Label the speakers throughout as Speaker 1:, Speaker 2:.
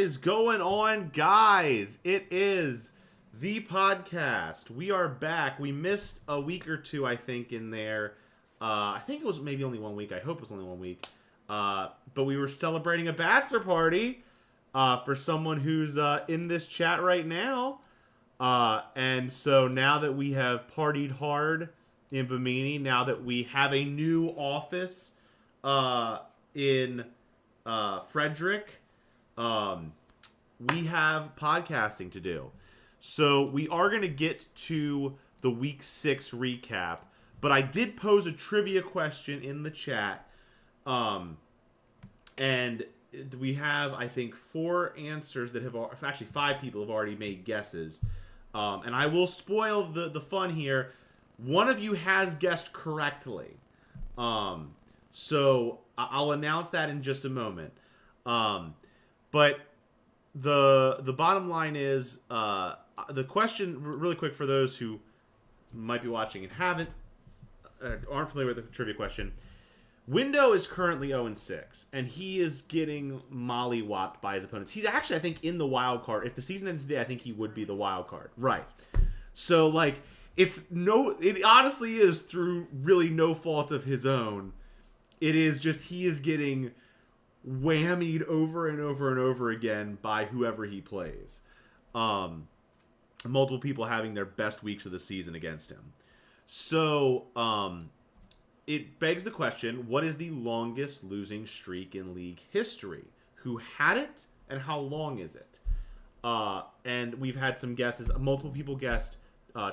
Speaker 1: is going on, guys? It is the podcast. We are back. We missed a week or two, I think, in there. I think it was maybe only 1 week. I hope it was only 1 week. But we were celebrating a bachelor party for someone who's in this chat right now. And so now that we have partied hard in Bimini, now that we have a new office in Frederick, we have podcasting to do. So we are going to get to the week 6 recap, but I did pose a trivia question in the chat. And we have, I think, 4 answers that have, actually 5 people have already made guesses. And I will spoil the fun here. One of you has guessed correctly. So I'll announce that in just a moment. But the bottom line is, the question, really quick for those who might be watching and aren't familiar with the trivia question. Window is currently 0-6, and he is getting mollywopped by his opponents. He's actually, I think, in the wild card. If the season ended today, I think he would be the wild card. Right. So, like, it honestly is through really no fault of his own. It is just he is getting whammied over and over and over again by whoever he plays. Multiple people having their best weeks of the season against him. So, it begs the question, what is the longest losing streak in league history? Who had it, and how long is it? And we've had some guesses. Multiple people guessed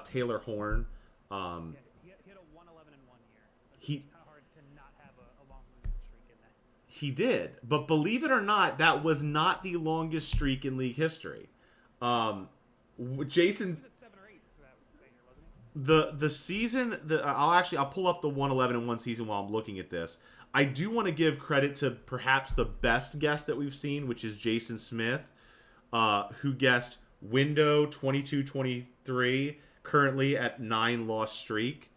Speaker 1: Taylor Horn.
Speaker 2: He hit a 111 in 1 year. It's kind of hard to not have a long losing streak in that.
Speaker 1: He did. But believe it or not, that was not the longest streak in league history. Jason... The season I'll pull up the 111-1 season while I'm looking at this. I do want to give credit to perhaps the best guess that we've seen, which is Jason Smith, who guessed window 22-23, currently at 9 loss streak.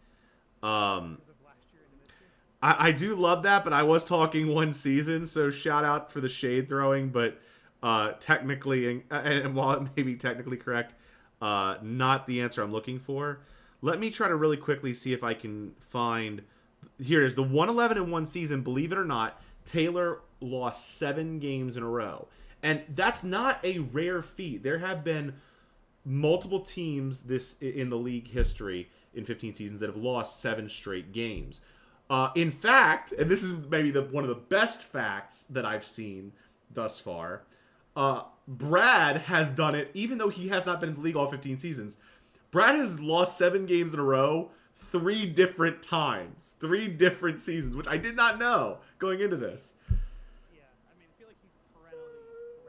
Speaker 1: I do love that, but I was talking 1 season, so shout out for the shade throwing, but technically, and while it may be technically correct, not the answer I'm looking for. Let me try to really quickly see if I can find... Here it is. The 111-1 season, believe it or not, Taylor lost 7 games in a row. And that's not a rare feat. There have been multiple teams in the league history in 15 seasons that have lost 7 straight games. In fact, and this is maybe one of the best facts that I've seen thus far, Brad has done it, even though he has not been in the league all 15 seasons. Brad has lost 7 games in a row 3 different times. 3 different seasons, which I did not know going into this.
Speaker 2: Yeah, I mean, I feel like he's perennially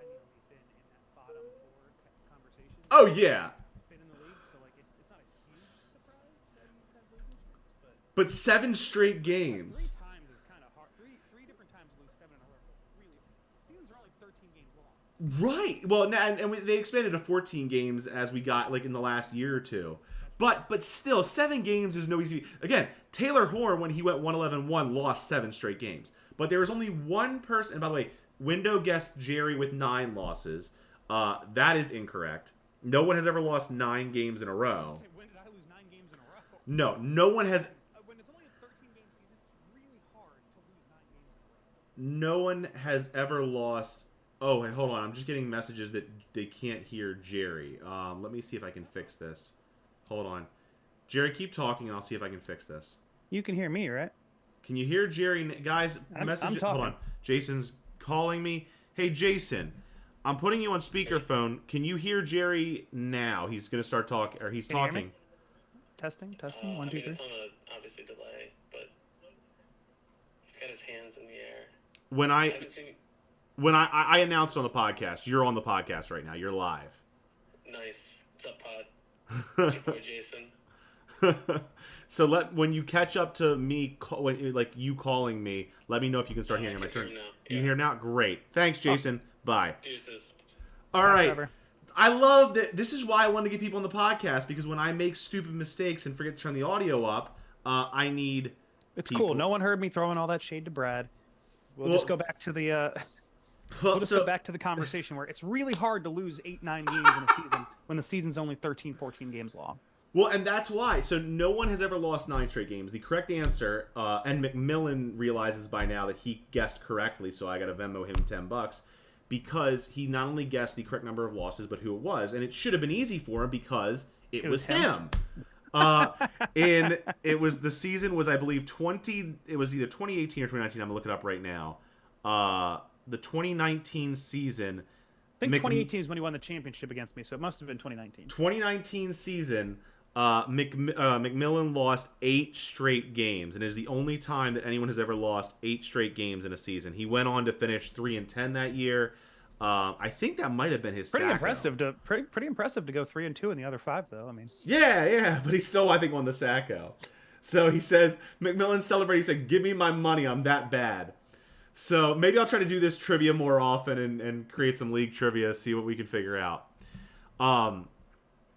Speaker 2: been in that bottom 4 conversation.
Speaker 1: Oh, yeah.
Speaker 2: Been in the league, so like it's not a huge surprise that he's had losing streaks,
Speaker 1: but 7 straight games.
Speaker 2: 3 times is kind of hard. 3 different times to lose 7 in a row. Really, seasons are only 13 games long.
Speaker 1: Right. Well, they expanded to 14 games as we got like in the last year or two. But still, 7 games is no easy. Again, Taylor Horn, when he went 111-1, lost 7 straight games. But there was only one person. And by the way, Window guessed Jerry with 9 losses. That is incorrect. No one has ever lost 9 games in a row.
Speaker 2: When did I lose 9 games in a row?
Speaker 1: No one has.
Speaker 2: When it's only a 13-game season, it's really hard to lose 9 games in a row.
Speaker 1: No one has ever lost. Oh, wait, hold on. I'm just getting messages that they can't hear Jerry. Let me see if I can fix this. Hold on. Jerry, keep talking, and I'll see if I can fix this.
Speaker 2: You can hear me, right?
Speaker 1: Can you hear Jerry? Guys, message.
Speaker 2: I'm talking.
Speaker 1: Hold on. Jason's calling me. Hey, Jason, I'm putting you on speakerphone. Can you hear Jerry now? He's going to start talking, or he's
Speaker 2: Can you hear
Speaker 1: talking.
Speaker 2: me? Testing. 1, 2, 3.
Speaker 3: It's on a, obviously, delay, but he's got his hands in the air.
Speaker 1: When
Speaker 3: I haven't seen...
Speaker 1: When I announced on the podcast, you're on the podcast right now. You're live.
Speaker 3: Nice. What's up, Pod? It's your boy, Jason.
Speaker 1: So when you catch up to me, like you calling me, let me know if you can start hearing my turn. You hear now? Great. Thanks, Jason. Bye.
Speaker 3: Deuces.
Speaker 1: All right. I love that. This is why I want to get people on the podcast, because when I make stupid mistakes and forget to turn the audio up, I need.
Speaker 2: It's people. Cool. No one heard me throwing all that shade to Brad. We'll just go back to the. We'll just go back to the conversation where it's really hard to lose 8-9 games in a season when the season's only 13-14 games long.
Speaker 1: Well, and that's why. So no one has ever lost 9 straight games. The correct answer, and McMillan realizes by now that he guessed correctly, so I got to Venmo him $10 because he not only guessed the correct number of losses, but who it was, and it should have been easy for him because it was him. And it was the season was I believe 20. It was either 2018 or 2019. I'm gonna look it up right now. The 2019 season.
Speaker 2: I think 2018 is when he won the championship against me, so it must have been 2019.
Speaker 1: 2019 season. McMillan lost 8 straight games, and it is the only time that anyone has ever lost 8 straight games in a season. He went on to finish 3-10 that year. I think that might have been his
Speaker 2: pretty impressive to go 3-2 in the other 5, though. I mean,
Speaker 1: yeah, but he still I think won the Sacco. So he says McMillan celebrated. He said, "Give me my money. I'm that bad." So maybe I'll try to do this trivia more often and create some league trivia, see what we can figure out.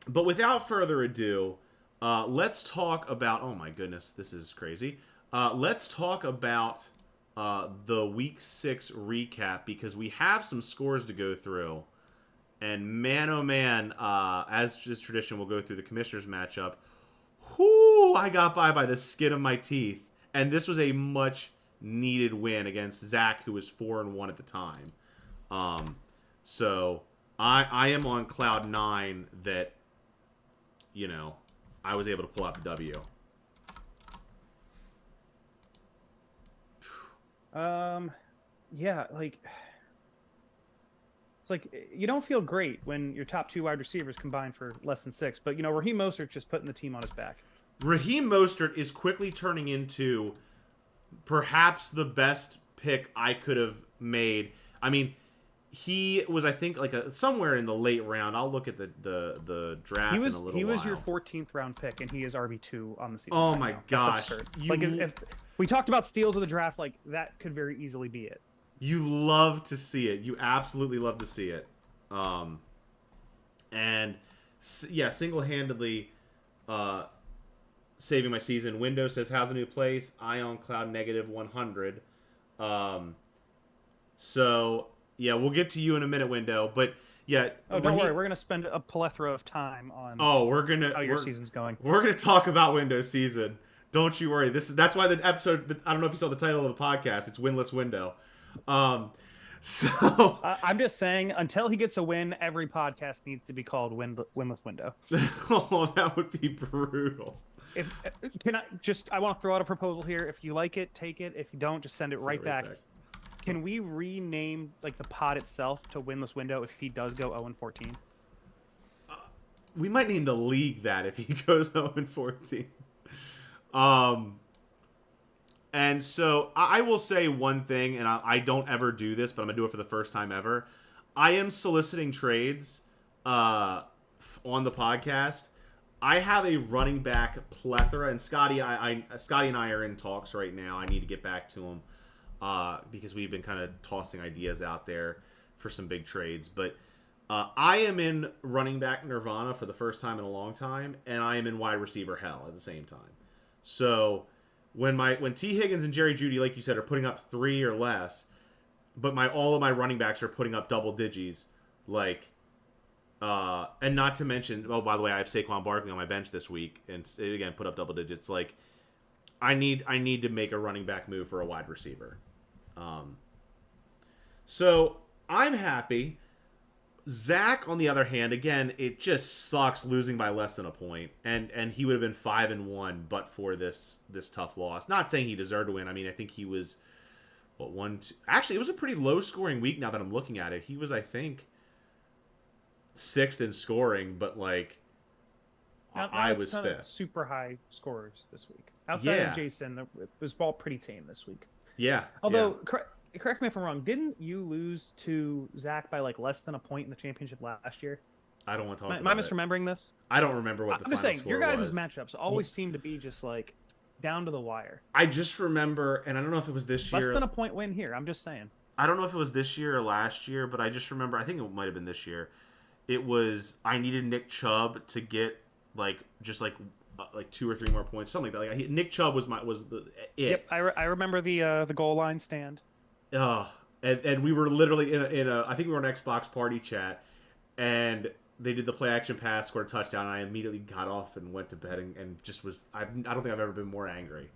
Speaker 1: But without further ado, let's talk about... Oh my goodness, this is crazy. Let's talk about the Week 6 recap, because we have some scores to go through. And man, oh man, as just tradition, we'll go through the Commissioners matchup. Whoo! I got by the skin of my teeth. And this was a much-needed win against Zach, who was 4-1 at the time. So I am on cloud 9 that... You know, I was able to pull out the W.
Speaker 2: Yeah, like it's like you don't feel great when your top 2 wide receivers combine for less than 6. But you know, Raheem Mostert's just putting the team on his back.
Speaker 1: Raheem Mostert is quickly turning into perhaps the best pick I could have made. I mean, he was, I think, like somewhere in the late round. I'll look at the draft in a little while.
Speaker 2: He was your 14th round pick, and he is RB2 on the season.
Speaker 1: Oh my gosh!
Speaker 2: That's absurd. Like if we talked about steals of the draft, like that could very easily be it.
Speaker 1: You love to see it. You absolutely love to see it. And yeah, single-handedly saving my season. Windows says, "How's a new place?" I on cloud -100. So. Yeah, we'll get to you in a minute, Window. But yeah,
Speaker 2: don't worry, we're gonna spend a plethora of time on.
Speaker 1: How
Speaker 2: your season's going.
Speaker 1: We're gonna talk about Windows season. Don't you worry. That's why the episode. I don't know if you saw the title of the podcast. It's Winless Window. So
Speaker 2: I'm just saying, until he gets a win, every podcast needs to be called Winless Window.
Speaker 1: Oh, that would be brutal.
Speaker 2: I want to throw out a proposal here. If you like it, take it. If you don't, just send it right back. Can we rename like the pod itself to Winless Window if he does go 0-14?
Speaker 1: We might name the league that if he goes 0-14. And so I will say one thing, and I don't ever do this, but I'm gonna do it for the first time ever. I am soliciting trades on the podcast. I have a running back plethora, and Scotty and I are in talks right now. I need to get back to him. Because we've been kind of tossing ideas out there for some big trades. But I am in running back nirvana for the first time in a long time, and I am in wide receiver hell at the same time. So when T. Higgins and Jerry Jeudy, like you said, are putting up 3 or less, but all of my running backs are putting up double digits, like, and not to mention, oh, by the way, I have Saquon Barkley on my bench this week, and again, put up double digits. Like, I need to make a running back move for a wide receiver. So I'm happy. Zach, on the other hand, again, it just sucks losing by less than a point, and he would have been 5-1, but for this tough loss. Not saying he deserved to win. I mean, I think he was Actually, it was a pretty low scoring week. Now that I'm looking at it, he was, I think, 6th in scoring, but like I was 5th.
Speaker 2: Super high scorers this week. Outside of Jason, it was all pretty tame this week.
Speaker 1: Yeah.
Speaker 2: Although, correct me if I'm wrong, didn't you lose to Zach by like less than a point in the championship last year?
Speaker 1: I don't want to talk about it.
Speaker 2: Am I misremembering this?
Speaker 1: I don't remember what the final score was.
Speaker 2: I'm just saying, your guys' matchups always seem to be just like down to the wire.
Speaker 1: I just remember, and I don't know if it was this year.
Speaker 2: Less than a point win here, I'm just saying.
Speaker 1: I don't know if it was this year or last year, but I just remember, I think it might have been this year. It was, I needed Nick Chubb to get like 2 or 3 more points, something like that. Like Nick Chubb was the it.
Speaker 2: Yep, I remember the goal line stand.
Speaker 1: and we were literally in a I think we were in an Xbox party chat, and they did the play action pass, scored a touchdown, and I immediately got off and went to bed and just was I don't think I've ever been more angry.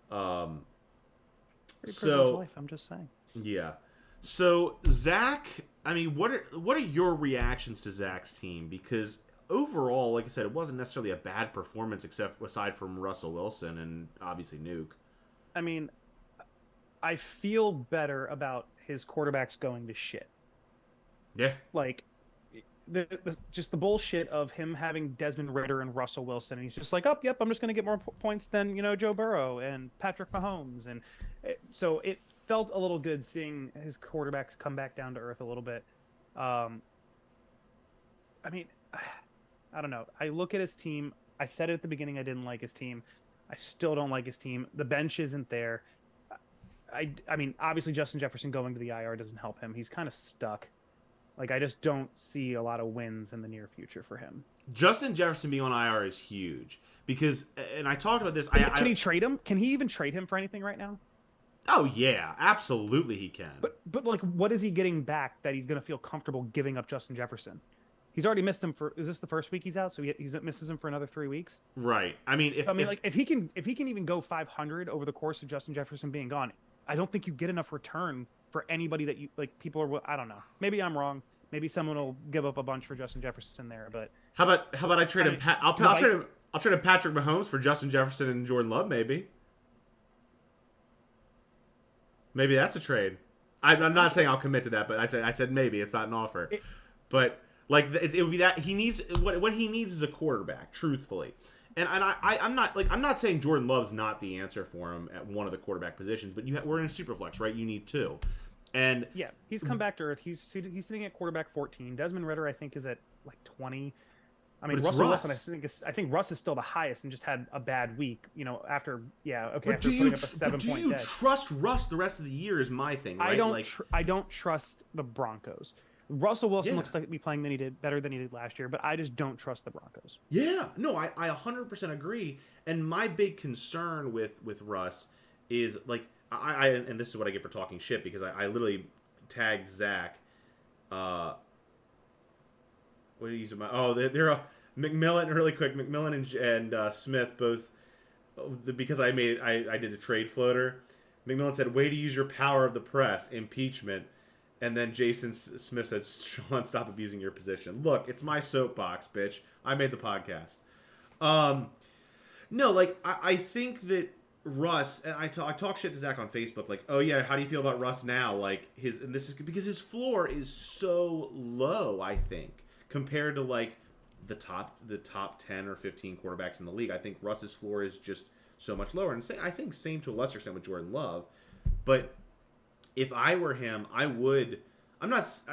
Speaker 2: Pretty privileged life, I'm just saying.
Speaker 1: Yeah. So Zach, I mean, what are your reactions to Zach's team? Because overall, like I said, it wasn't necessarily a bad performance, aside from Russell Wilson and obviously Nuke.
Speaker 2: I mean, I feel better about his quarterbacks going to shit.
Speaker 1: Yeah.
Speaker 2: Like, just the bullshit of him having Desmond Ridder and Russell Wilson, and he's just like, yep, I'm just going to get more points than Joe Burrow and Patrick Mahomes, and so it felt a little good seeing his quarterbacks come back down to earth a little bit. I mean, I don't know. I look at his team. I said it at the beginning. I didn't like his team. I still don't like his team. The bench isn't there. I mean, obviously Justin Jefferson going to the IR doesn't help him. He's kind of stuck. Like, I just don't see a lot of wins in the near future for him.
Speaker 1: Justin Jefferson being on IR is huge because, and I talked about this.
Speaker 2: Can he trade him? Can he even trade him for anything right now?
Speaker 1: Oh yeah, absolutely he can.
Speaker 2: But like, what is he getting back that he's going to feel comfortable giving up Justin Jefferson? He's already missed him for. Is this the first week he's out? So he misses him for another 3 weeks.
Speaker 1: Right. I mean, if
Speaker 2: he can even go 500 over the course of Justin Jefferson being gone, I don't think you get enough return for anybody that you like. People are. I don't know. Maybe I'm wrong. Maybe someone will give up a bunch for Justin Jefferson there. But
Speaker 1: how about I trade him? I'll trade him Patrick Mahomes for Justin Jefferson and Jordan Love. Maybe that's a trade. I'm not saying I'll commit to that, but I said maybe. It's not an offer. But like it would be that he needs what he needs is a quarterback. Truthfully. And I'm not saying Jordan Love's not the answer for him at one of the quarterback positions, but we're in a super flex, right? You need two. And
Speaker 2: yeah, he's come back to earth. He's sitting at quarterback 14. Desmond Ridder, I think, is at like 20. I mean, Russell Wilson, I think Russ is still the highest and just had a bad week. After putting up a 7-point day.
Speaker 1: Do you trust Russ the rest of the year? Is my thing. Right?
Speaker 2: I don't trust the Broncos. Russell Wilson looks like to be playing better than he did last year, but I just don't trust the Broncos.
Speaker 1: Yeah, no, I 100% agree. And my big concern with Russ is like and this is what I get for talking shit because I literally tagged Zach. What are you using? They're McMillan really quick. McMillan and Smith both because I did a trade floater. McMillan said, "Way to use your power of the press, impeachment." And then Jason Smith said, "Sean, stop abusing your position." Look, it's my soapbox, bitch. I made the podcast. No, like I think that Russ, and I talk shit to Zach on Facebook, like, oh yeah, how do you feel about Russ now? Like and this is because his floor is so low, I think, compared to like the top 10 or 15 quarterbacks in the league. I think Russ's floor is just so much lower, and I think same to a lesser extent with Jordan Love. But if I were him, I would. I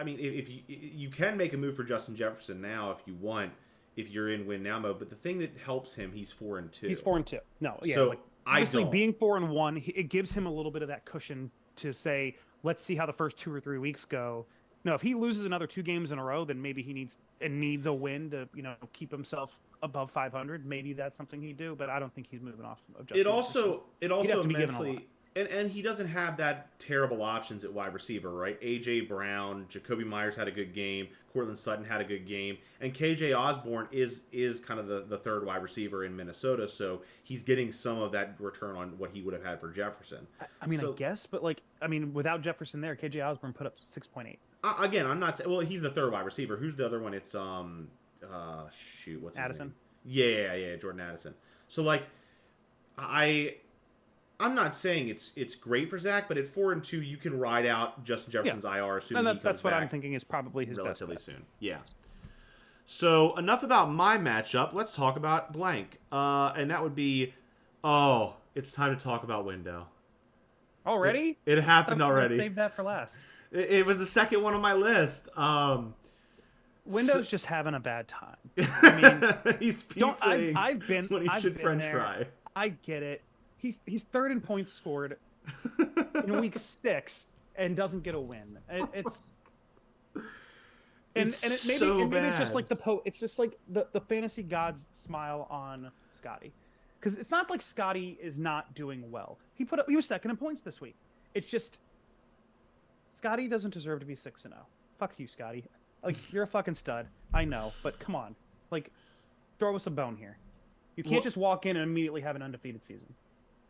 Speaker 1: mean, if you can make a move for Justin Jefferson now if you want, if you're in win now mode. But the thing that helps him, he's 4-2.
Speaker 2: He's 4-2. No, yeah.
Speaker 1: So
Speaker 2: obviously, being 4-1, it gives him a little bit of that cushion to say, let's see how the first 2 or 3 weeks go. No, if he loses another 2 games in a row, then maybe he needs a win to keep himself above 500. Maybe that's something he'd do, but I don't think he's moving off of Justin Jefferson.
Speaker 1: It also immensely. And he doesn't have that terrible options at wide receiver, right? A.J. Brown, Jacoby Myers had a good game. Cortland Sutton had a good game. And K.J. Osborne is kind of the third wide receiver in Minnesota, so he's getting some of that return on what he would have had for Jefferson.
Speaker 2: I guess, but without Jefferson there, K.J. Osborne put up 6.8.
Speaker 1: Again, I'm not saying... Well, he's the third wide receiver. Who's the other one? It's, what's his
Speaker 2: Addison?
Speaker 1: name? Yeah, Jordan Addison. So, I'm not saying it's great for Zach, but at 4-2, you can ride out Justin Jefferson's IR, assuming he comes
Speaker 2: that's what
Speaker 1: back
Speaker 2: I'm thinking is probably his
Speaker 1: relatively
Speaker 2: best bet.
Speaker 1: soon. Yeah. So enough about my matchup. Let's talk about blank, and that would be, it's time to talk about window.
Speaker 2: Already?
Speaker 1: It happened already.
Speaker 2: Save that for last.
Speaker 1: It was the second one on my list.
Speaker 2: Window's just having a bad time. I mean,
Speaker 1: he's pizzaing
Speaker 2: I've been
Speaker 1: when he should French
Speaker 2: there.
Speaker 1: fry.
Speaker 2: I get it. He's third in points scored in week 6 and doesn't get a win. It's maybe it's just like it's just like the fantasy gods smile on Scotty, because it's not like Scotty is not doing well. He was second in points this week. It's just Scotty doesn't deserve to be 6-0. Fuck you, Scotty. Like, you're a fucking stud. I know, but come on. Like, throw us a bone here. You can't just walk in and immediately have an undefeated season.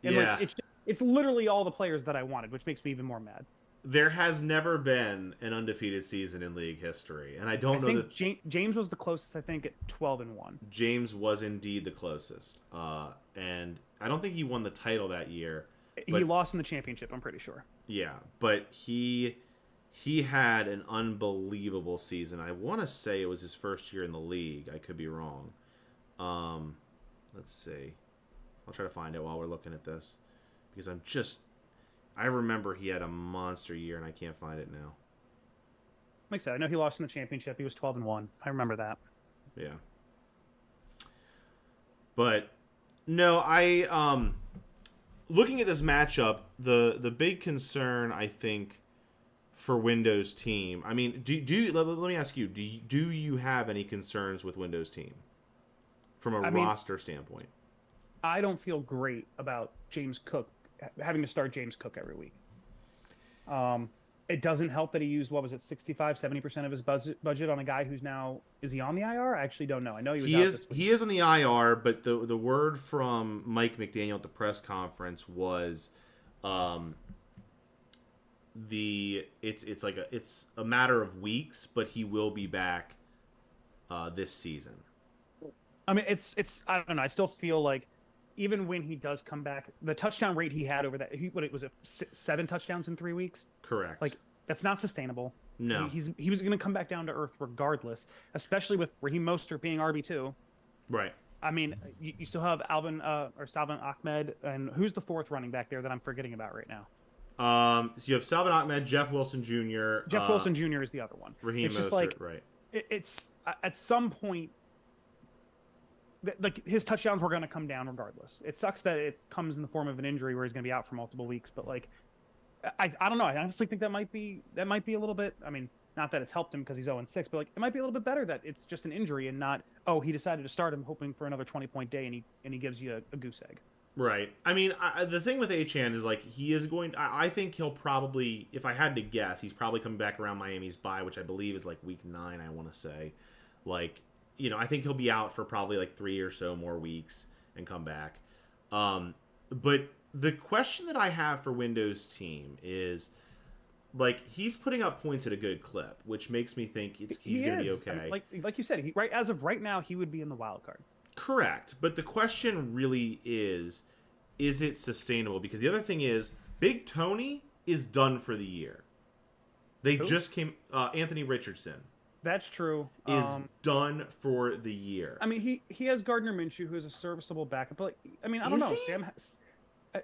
Speaker 2: And like, it's literally all the players that I wanted, which makes me even more mad.
Speaker 1: There has never been an undefeated season in league history, and I think
Speaker 2: James was the closest. I think at 12-1.
Speaker 1: James was indeed the closest, and I don't think he won the title that year.
Speaker 2: He lost in the championship, I'm pretty sure.
Speaker 1: Yeah, but he had an unbelievable season. I want to say it was his first year in the league. I could be wrong. Let's see. I'll try to find it while we're looking at this, because I remember he had a monster year, and I can't find it now.
Speaker 2: Like I said, I know he lost in the championship. He was 12-1. I remember that.
Speaker 1: Yeah. But no, looking at this matchup, the big concern I think for Windows team. I mean, let me ask you, do you have any concerns with Windows team from a roster standpoint?
Speaker 2: I don't feel great about James Cook having to start James Cook every week. It doesn't help that he used, 65-70% of his budget on a guy who's now, is he on the IR? I actually don't know. I know he was
Speaker 1: he is on the IR, but the word from Mike McDaniel at the press conference was it's a matter of weeks, but he will be back this season.
Speaker 2: I mean, it's I don't know. I still feel like even when he does come back, the touchdown rate he had over that, it was 7 touchdowns in 3 weeks.
Speaker 1: Correct.
Speaker 2: Like, that's not sustainable.
Speaker 1: No.
Speaker 2: He was going to come back down to earth regardless, especially with Raheem Mostert being RB2.
Speaker 1: Right.
Speaker 2: I mean, you still have Salvin Ahmed, and who's the 4th running back there that I'm forgetting about right now?
Speaker 1: So you have Salvin Ahmed, Jeff Wilson Jr.
Speaker 2: Jeff Wilson Jr. is the other one.
Speaker 1: Raheem Mostert,
Speaker 2: like,
Speaker 1: right.
Speaker 2: It's at some point, like, his touchdowns were going to come down regardless. It sucks that it comes in the form of an injury where he's going to be out for multiple weeks, but like, I don't know. I honestly think that might be a little bit. I mean, not that it's helped him because he's 0-6, but like, it might be a little bit better that it's just an injury and not, he decided to start him hoping for another 20-point day and he gives you a goose egg.
Speaker 1: Right. I mean, the thing with Achane is like he is going. I think he'll probably, if I had to guess, he's probably coming back around Miami's bye, which I believe is like week 9. I want to say, like, I think he'll be out for probably like 3 or so more weeks and come back. But the question that I have for Windows team is, like, he's putting up points at a good clip, which makes me think he's going to be okay.
Speaker 2: I mean, like you said, as of right now, he would be in the wild card.
Speaker 1: Correct. But the question really is it sustainable? Because the other thing is, Big Tony is done for the year. They just came, Anthony Richardson.
Speaker 2: That's true.
Speaker 1: Is done for the year.
Speaker 2: I mean, he has Gardner Minshew, who is a serviceable backup. But, like, I mean, I don't know.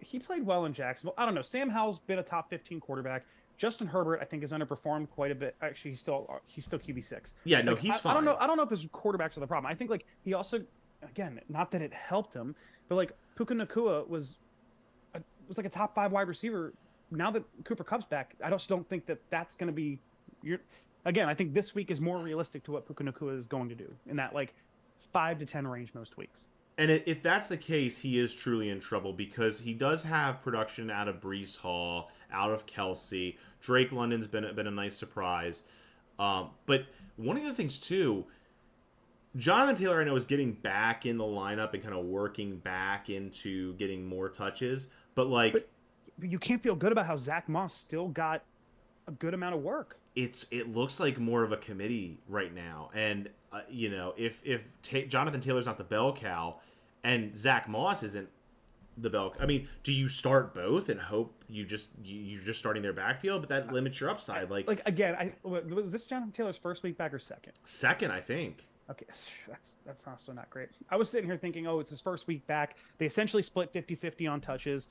Speaker 2: He played well in Jacksonville. I don't know. Sam Howell's been a top 15 quarterback. Justin Herbert, I think, has underperformed quite a bit. Actually, he's still QB6.
Speaker 1: Yeah, no,
Speaker 2: like,
Speaker 1: he's fine.
Speaker 2: I don't know if his quarterbacks are the problem. I think, like, he also, again, not that it helped him, but like Puka Nacua was like a top 5 wide receiver. Now that Cooper Kupp's back, I just don't think that that's going to be Again, I think this week is more realistic to what Puka Nacua is going to do in that like 5 to 10 range most weeks.
Speaker 1: And if that's the case, he is truly in trouble because he does have production out of Breece Hall, out of Kelsey. Drake London's been a nice surprise. But one of the other things, too, Jonathan Taylor, I know, is getting back in the lineup and kind of working back into getting more touches. But
Speaker 2: you can't feel good about how Zach Moss still got a good amount of work.
Speaker 1: It looks like more of a committee right now. And, if Jonathan Taylor's not the bell cow and Zach Moss isn't the bell, I mean, do you start both and hope you're just starting their backfield? But that limits your upside. Like
Speaker 2: again, was this Jonathan Taylor's first week back or second?
Speaker 1: Second, I think.
Speaker 2: Okay, that's also not great. I was sitting here thinking, it's his first week back. They essentially split 50-50 on touches.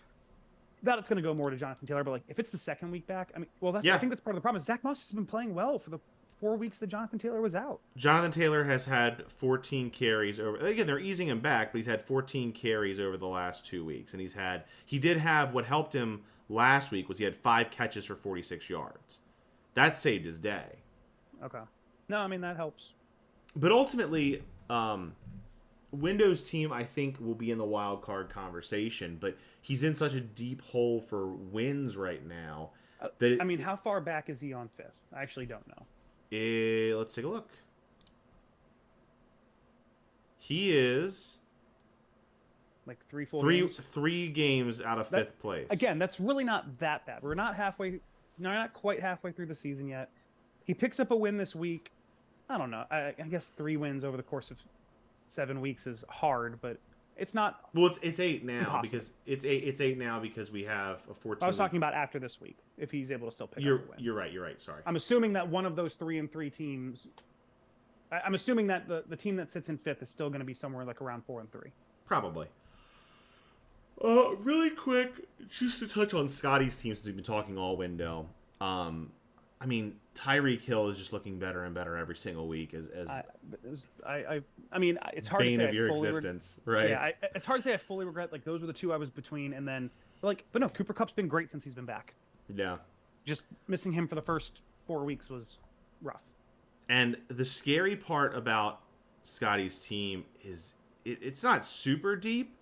Speaker 2: That it's going to go more to Jonathan Taylor, but like if it's the second week back, I mean, I think that's part of the problem. Is Zach Moss has been playing well for the 4 weeks that Jonathan Taylor was out.
Speaker 1: Jonathan Taylor has had 14 carries over. Again, they're easing him back, but he's had 14 carries over the last 2 weeks, and he did have what helped him last week was he had 5 catches for 46 yards. That saved his day.
Speaker 2: Okay. No, I mean that helps.
Speaker 1: But ultimately, Windows team, I think, will be in the wild card conversation, but he's in such a deep hole for wins right now.
Speaker 2: I mean, how far back is he on 5th? I actually don't know.
Speaker 1: Let's take a look. He is
Speaker 2: like games?
Speaker 1: three games out of 5th place.
Speaker 2: Again, that's really not that bad. We're not quite halfway through the season yet. He picks up a win this week. I don't know. I guess 3 wins over the course of 7 weeks is hard, but it's not.
Speaker 1: Well, it's 8 now
Speaker 2: impossible.
Speaker 1: because it's 8 now because we have a 14.
Speaker 2: I was talking about after this week, if he's able to still pick up a win.
Speaker 1: You're right. Sorry.
Speaker 2: I'm assuming that one of those 3-3 teams. I'm assuming that the team that sits in 5th is still going to be somewhere like around 4-3.
Speaker 1: Probably. Really quick, just to touch on Scotty's team since we've been talking all window. I mean, Tyreek Hill is just looking better and better every single week.
Speaker 2: I mean, it's hard
Speaker 1: bane
Speaker 2: to say
Speaker 1: of your existence, right?
Speaker 2: Yeah, it's hard to say I fully regret. Like those were the 2 I was between, and then but no, Cooper Kupp's been great since he's been back.
Speaker 1: Yeah.
Speaker 2: Just missing him for the first 4 weeks was rough.
Speaker 1: And the scary part about Scotty's team is it's not super deep,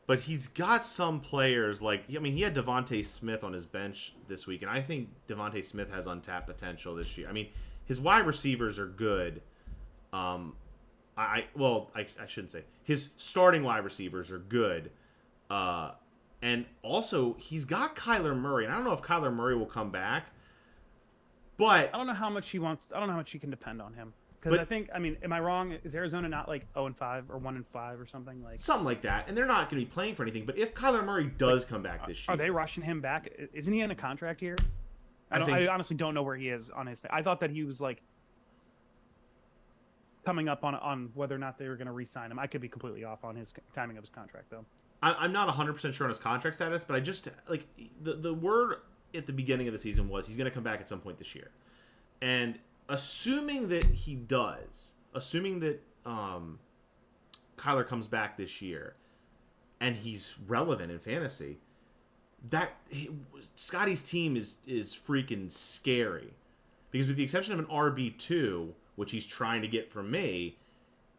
Speaker 1: but he's got some players like, I mean, he had Devontae Smith on his bench this week, and I think Devontae Smith has untapped potential this year. I mean, his wide receivers are good. I shouldn't say. His starting wide receivers are good. And also, he's got Kyler Murray, and I don't know if Kyler Murray will come back, but
Speaker 2: I don't know how much he wants. I don't know how much he can depend on him. Because I think, I mean, am I wrong? Is Arizona not like 0-5 or 1-5 or something like?
Speaker 1: Something like that, and they're not going to be playing for anything. But if Kyler Murray does come back this year,
Speaker 2: are they rushing him back? Isn't he in a contract here? I honestly don't know where he is on his thing. I thought that he was like coming up on whether or not they were going to re-sign him. I could be completely off on his timing of his contract, though.
Speaker 1: I'm not 100% sure on his contract status, but I just like the word at the beginning of the season was he's going to come back at some point this year, and assuming that he does, assuming that Kyler comes back this year, and he's relevant in fantasy, Scotty's team is freaking scary, because with the exception of an RB2, which he's trying to get from me,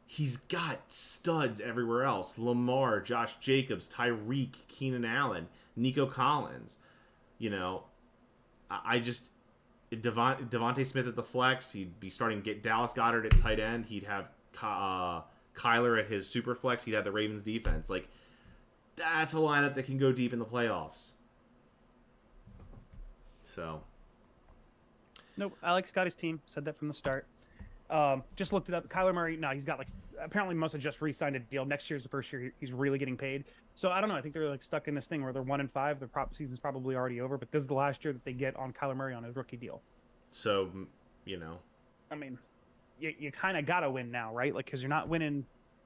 Speaker 1: he's got studs everywhere else. Lamar, Josh Jacobs, Tyreek, Keenan Allen, Nico Collins. You know, I just Devontae Smith at the flex. He'd be starting to get Dallas Goedert at tight end. He'd have Kyler at his super flex. He'd have the Ravens defense. Like, that's a lineup that can go deep in the playoffs. So,
Speaker 2: nope, I like Scotty's team. Said that from the start. Just looked it up. Kyler Murray, no, he's got like, apparently must have just re-signed a deal. Next year's the first year he's really getting paid. So I don't know. I think they're like stuck in this thing where they're 1-5. Their season's probably already over, but this is the last year that they get on Kyler Murray on his rookie deal.
Speaker 1: So, you know,
Speaker 2: I mean, you kind of gotta win now, right? Like, because you're not winning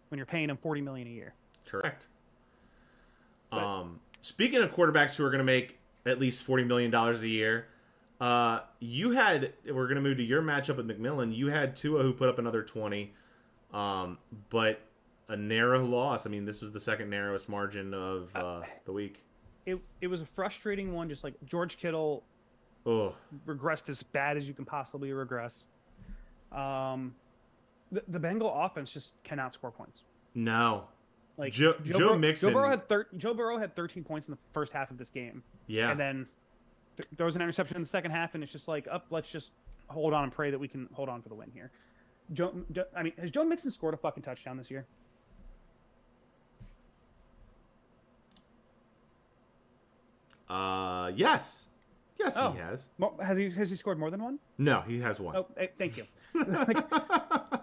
Speaker 2: when you're paying him $40 million a year.
Speaker 1: Correct. Speaking of quarterbacks who are going to make at least $40 million a year, we're going to move to your matchup at McMillan. You had Tua who put up another 20, but a narrow loss. I mean, this was the second narrowest margin of the week.
Speaker 2: It was a frustrating one. Just like George Kittle regressed as bad as you can possibly regress. The Bengal offense just cannot score points.
Speaker 1: No.
Speaker 2: Like
Speaker 1: Joe Mixon.
Speaker 2: Joe Burrow had 13 points in the first half of this game.
Speaker 1: Yeah.
Speaker 2: And then there was an interception in the second half, and it's just like, let's just hold on and pray that we can hold on for the win here. I mean, has Joe Mixon scored a fucking touchdown this year?
Speaker 1: Yes. Yes, he has.
Speaker 2: Has he scored more than one?
Speaker 1: No, he has one.
Speaker 2: Oh, thank you.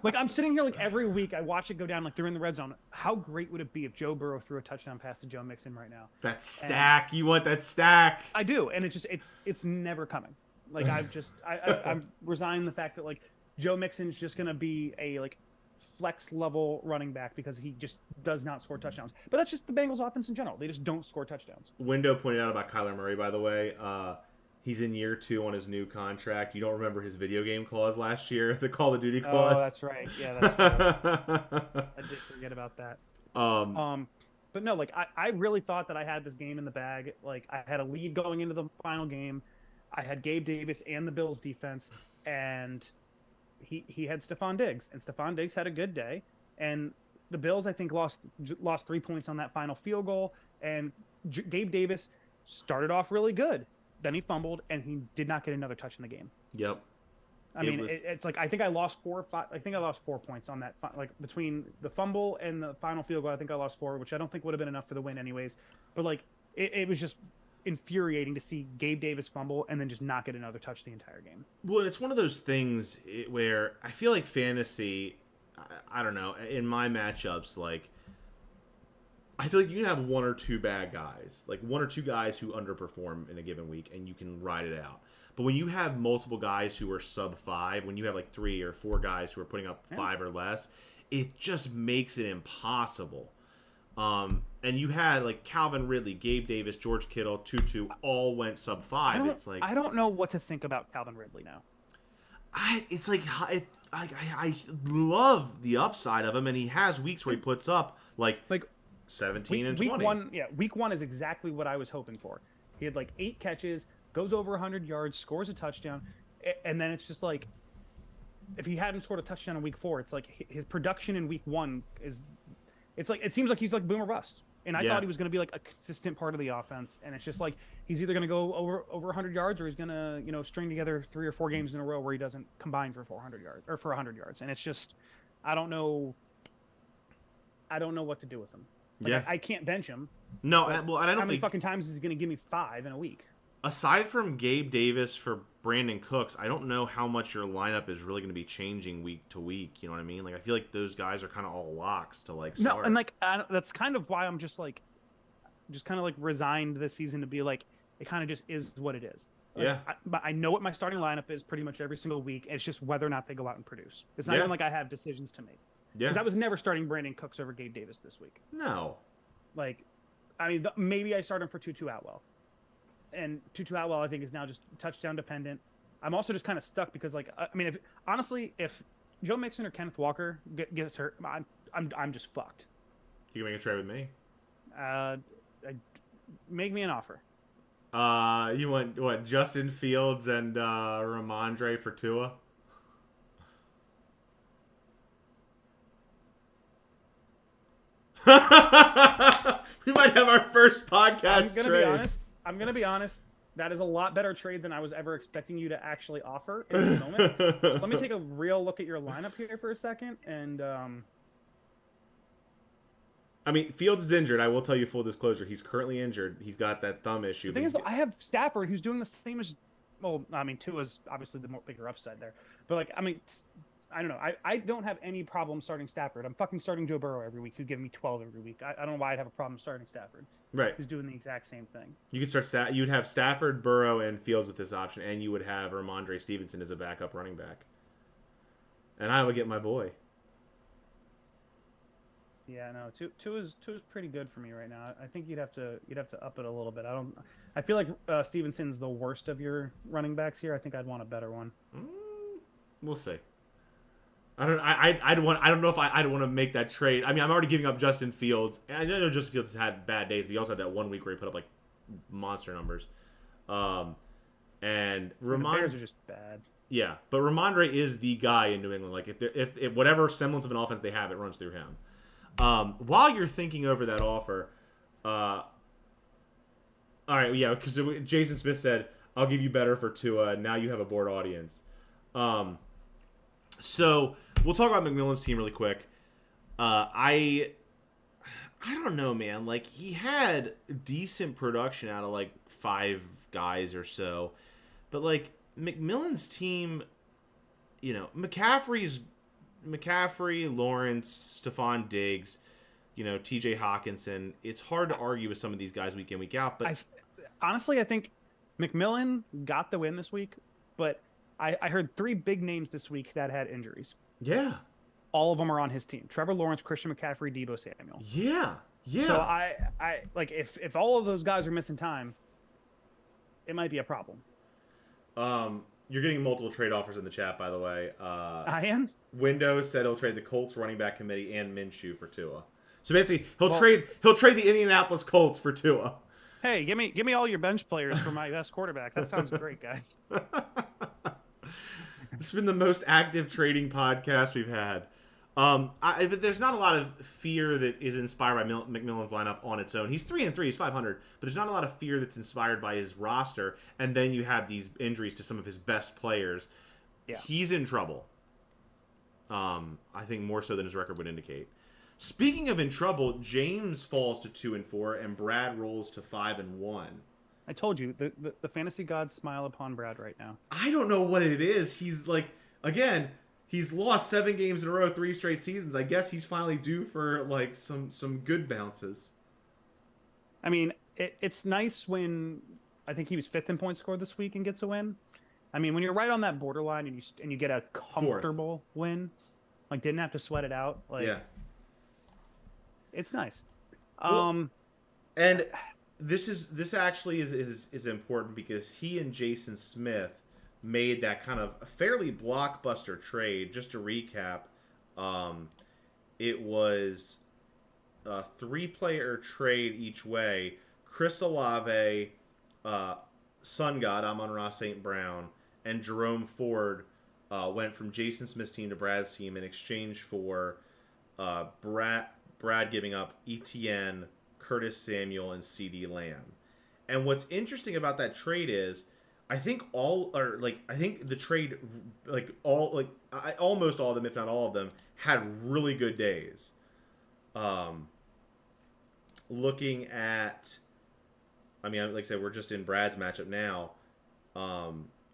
Speaker 2: like I'm sitting here like every week I watch it go down like they're in the red zone. How great would it be if Joe Burrow threw a touchdown pass to Joe Mixon right now?
Speaker 1: That stack. You want that stack.
Speaker 2: I do, and it's never coming. Like I'm resigned the fact that like Joe Mixon's just gonna be a like flex level running back because he just does not score touchdowns. But that's just the Bengals offense in general. They just don't score touchdowns.
Speaker 1: Window pointed out about Kyler Murray, by the way. He's in year 2 on his new contract. You don't remember his video game clause last year, the Call of Duty clause?
Speaker 2: Oh, that's right. Yeah, that's true. I did forget about that. But no, like I really thought that I had this game in the bag. Like I had a lead going into the final game. I had Gabe Davis and the Bills defense, and he had Stephon Diggs, and Stephon Diggs had a good day. And the Bills, I think, lost 3 points on that final field goal. And Gabe Davis started off really good. then he fumbled, and he did not get another touch in the game.
Speaker 1: Yep.
Speaker 2: It's like I think I lost 4 or 5. I think I lost 4 points on that. Like between the fumble and the final field goal, I think I lost 4, which I don't think would have been enough for the win anyways. But like it was just infuriating to see Gabe Davis fumble and then just not get another touch the entire game.
Speaker 1: Well, it's one of those things where I feel like fantasy, I don't know, in my matchups, like I feel like you can have 1 or 2 bad guys, like 1 or 2 guys who underperform in a given week, and you can ride it out. But when you have multiple guys who are sub 5, when you have like 3 or 4 guys who are putting up 5 or less, it just makes it impossible. And you had like Calvin Ridley, Gabe Davis, George Kittle, Tutu all went sub 5. It's like
Speaker 2: I don't know what to think about Calvin Ridley now.
Speaker 1: I love the upside of him, and he has weeks where he puts up like 17 and 20.
Speaker 2: Week 1 is exactly what I was hoping for. He had like 8 catches, goes over 100 yards, scores a touchdown, and then it's just like if he hadn't scored a touchdown in week 4, it's like his production in week 1 is. It's like it seems like he's like boom or bust. And I thought he was going to be like a consistent part of the offense, and it's just like he's either going to go over 100 yards or he's going to string together 3 or 4 games in a row where he doesn't combine for 400 yards or for 100 yards, and it's just I don't know what to do with him. Like, I can't bench him.
Speaker 1: No, and I don't think how
Speaker 2: many fucking times is he going to give me 5 in a week?
Speaker 1: Aside from Gabe Davis for Brandon Cooks, I don't know how much your lineup is really going to be changing week to week. You know what I mean? Like, I feel like those guys are kind of all locks to like start.
Speaker 2: No, and like that's kind of why I'm just kind of like resigned this season to be like it kind of just is what it is. Like, but I know what my starting lineup is pretty much every single week. It's just whether or not they go out and produce. It's not even like I have decisions to make. Yeah. Because I was never starting Brandon Cooks over Gabe Davis this week.
Speaker 1: No.
Speaker 2: Like, I mean, maybe I start him for Tutu Atwell. And Tutu Atwell, I think, is now just touchdown dependent. I'm also just kind of stuck because, like, I mean, if Joe Mixon or Kenneth Walker gets hurt, I'm just fucked.
Speaker 1: You can make a trade with me.
Speaker 2: Make me an offer.
Speaker 1: You want what? Justin Fields and Ramondre for Tua? We might have our first podcast trade.
Speaker 2: I'm gonna be honest. That is a lot better trade than I was ever expecting you to actually offer in this moment. So let me take a real look at your lineup here for a second. And
Speaker 1: I mean, Fields is injured. I will tell you full disclosure. He's currently injured. He's got that thumb issue.
Speaker 2: The thing is, I have Stafford, who's doing the same as. Well, I mean, Tua's obviously the bigger upside there. But like, I mean, I don't know. I don't have any problem starting Stafford. I'm fucking starting Joe Burrow every week, who's giving me 12 every week. I don't know why I'd have a problem starting Stafford.
Speaker 1: Right.
Speaker 2: Who's doing the exact same thing.
Speaker 1: You could start. You'd have Stafford, Burrow, and Fields with this option, and you would have Ramondre Stevenson as a backup running back. And I would get my boy.
Speaker 2: Yeah, no, Tua's pretty good for me right now. I think you'd have to up it a little bit. I feel like Stevenson's the worst of your running backs here. I think I'd want a better one.
Speaker 1: We'll see. I don't know if I'd want to make that trade. I mean, I'm already giving up Justin Fields. I know Justin Fields has had bad days, but he also had that 1 week where he put up like monster numbers. And
Speaker 2: the Bears are just bad.
Speaker 1: Yeah, but Ramondre is the guy in New England. Like if whatever semblance of an offense they have, it runs through him. While you're thinking over that offer, all right, yeah, because Jason Smith said, "I'll give you better for Tua." Now you have a bored audience. So we'll talk about McMillan's team really quick. I don't know, man. Like, he had decent production out of like 5 guys or so, but like McMillan's team, you know, McCaffrey, Lawrence, Stephon Diggs, you know, T.J. Hawkinson. It's hard to argue with some of these guys week in, week out. But
Speaker 2: honestly, I think McMillan got the win this week, but I heard 3 big names this week that had injuries.
Speaker 1: Yeah.
Speaker 2: All of them are on his team. Trevor Lawrence, Christian McCaffrey, Deebo Samuel.
Speaker 1: Yeah. Yeah.
Speaker 2: So I like if all of those guys are missing time, it might be a problem.
Speaker 1: You're getting multiple trade offers in the chat, by the way.
Speaker 2: I am?
Speaker 1: Windows said he'll trade the Colts running back committee and Minshew for Tua. So basically, he'll trade the Indianapolis Colts for Tua.
Speaker 2: Hey, give me all your bench players for my best quarterback. That sounds great, guys.
Speaker 1: This has been the most active trading podcast we've had. But there's not a lot of fear that is inspired by McMillan's lineup on its own. He's 3-3, he's 500, but there's not a lot of fear that's inspired by his roster. And then you have these injuries to some of his best players.
Speaker 2: Yeah.
Speaker 1: He's in trouble. I think more so than his record would indicate. Speaking of in trouble, James falls to 2-4, and Brad rolls to 5-1.
Speaker 2: I told you the fantasy gods smile upon Brad right now.
Speaker 1: I don't know what it is. He's like, again, he's lost 7 games in a row, 3 straight seasons. I guess he's finally due for like some good bounces.
Speaker 2: I mean, it's nice when I think he was 5th in points scored this week and gets a win. I mean, when you're right on that borderline and you get a comfortable win, like didn't have to sweat it out, like
Speaker 1: Yeah.
Speaker 2: it's nice.
Speaker 1: Well, and this actually is important because he and Jason Smith made that kind of fairly blockbuster trade. Just to recap, it was a 3-player trade each way. Chris Olave, Sun God, Amon-Ra St. Brown, and Jerome Ford went from Jason Smith's team to Brad's team in exchange for Brad giving up ETN, Curtis Samuel, and CD Lamb. And what's interesting about that trade is, I think the trade, almost all of them, if not all of them, had really good days. Looking at, I mean, like I said, we're just in Brad's matchup now.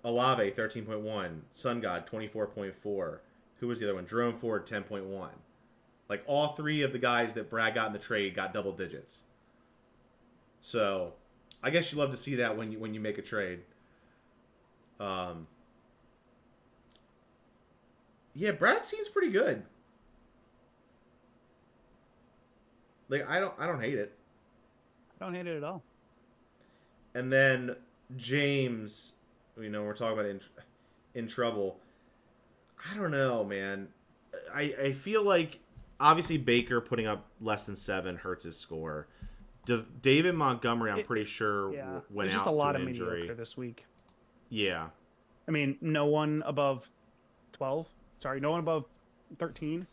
Speaker 1: Olave, 13.1. Sun God, 24.4. Who was the other one? Jerome Ford, 10.1. Like, all 3 of the guys that Brad got in the trade got double digits. So, I guess you love to see that when you make a trade. Yeah, Brad seems pretty good. Like, I don't hate it.
Speaker 2: I don't hate it at all.
Speaker 1: And then James, we're talking about in trouble. I don't know, man. I feel like obviously Baker putting up less than 7 hurts his score. David Montgomery, I'm pretty sure went out
Speaker 2: just a lot
Speaker 1: to an
Speaker 2: of
Speaker 1: injury.
Speaker 2: mediocre this week.
Speaker 1: Yeah.
Speaker 2: I mean, no one above 12. Sorry, no one above 13.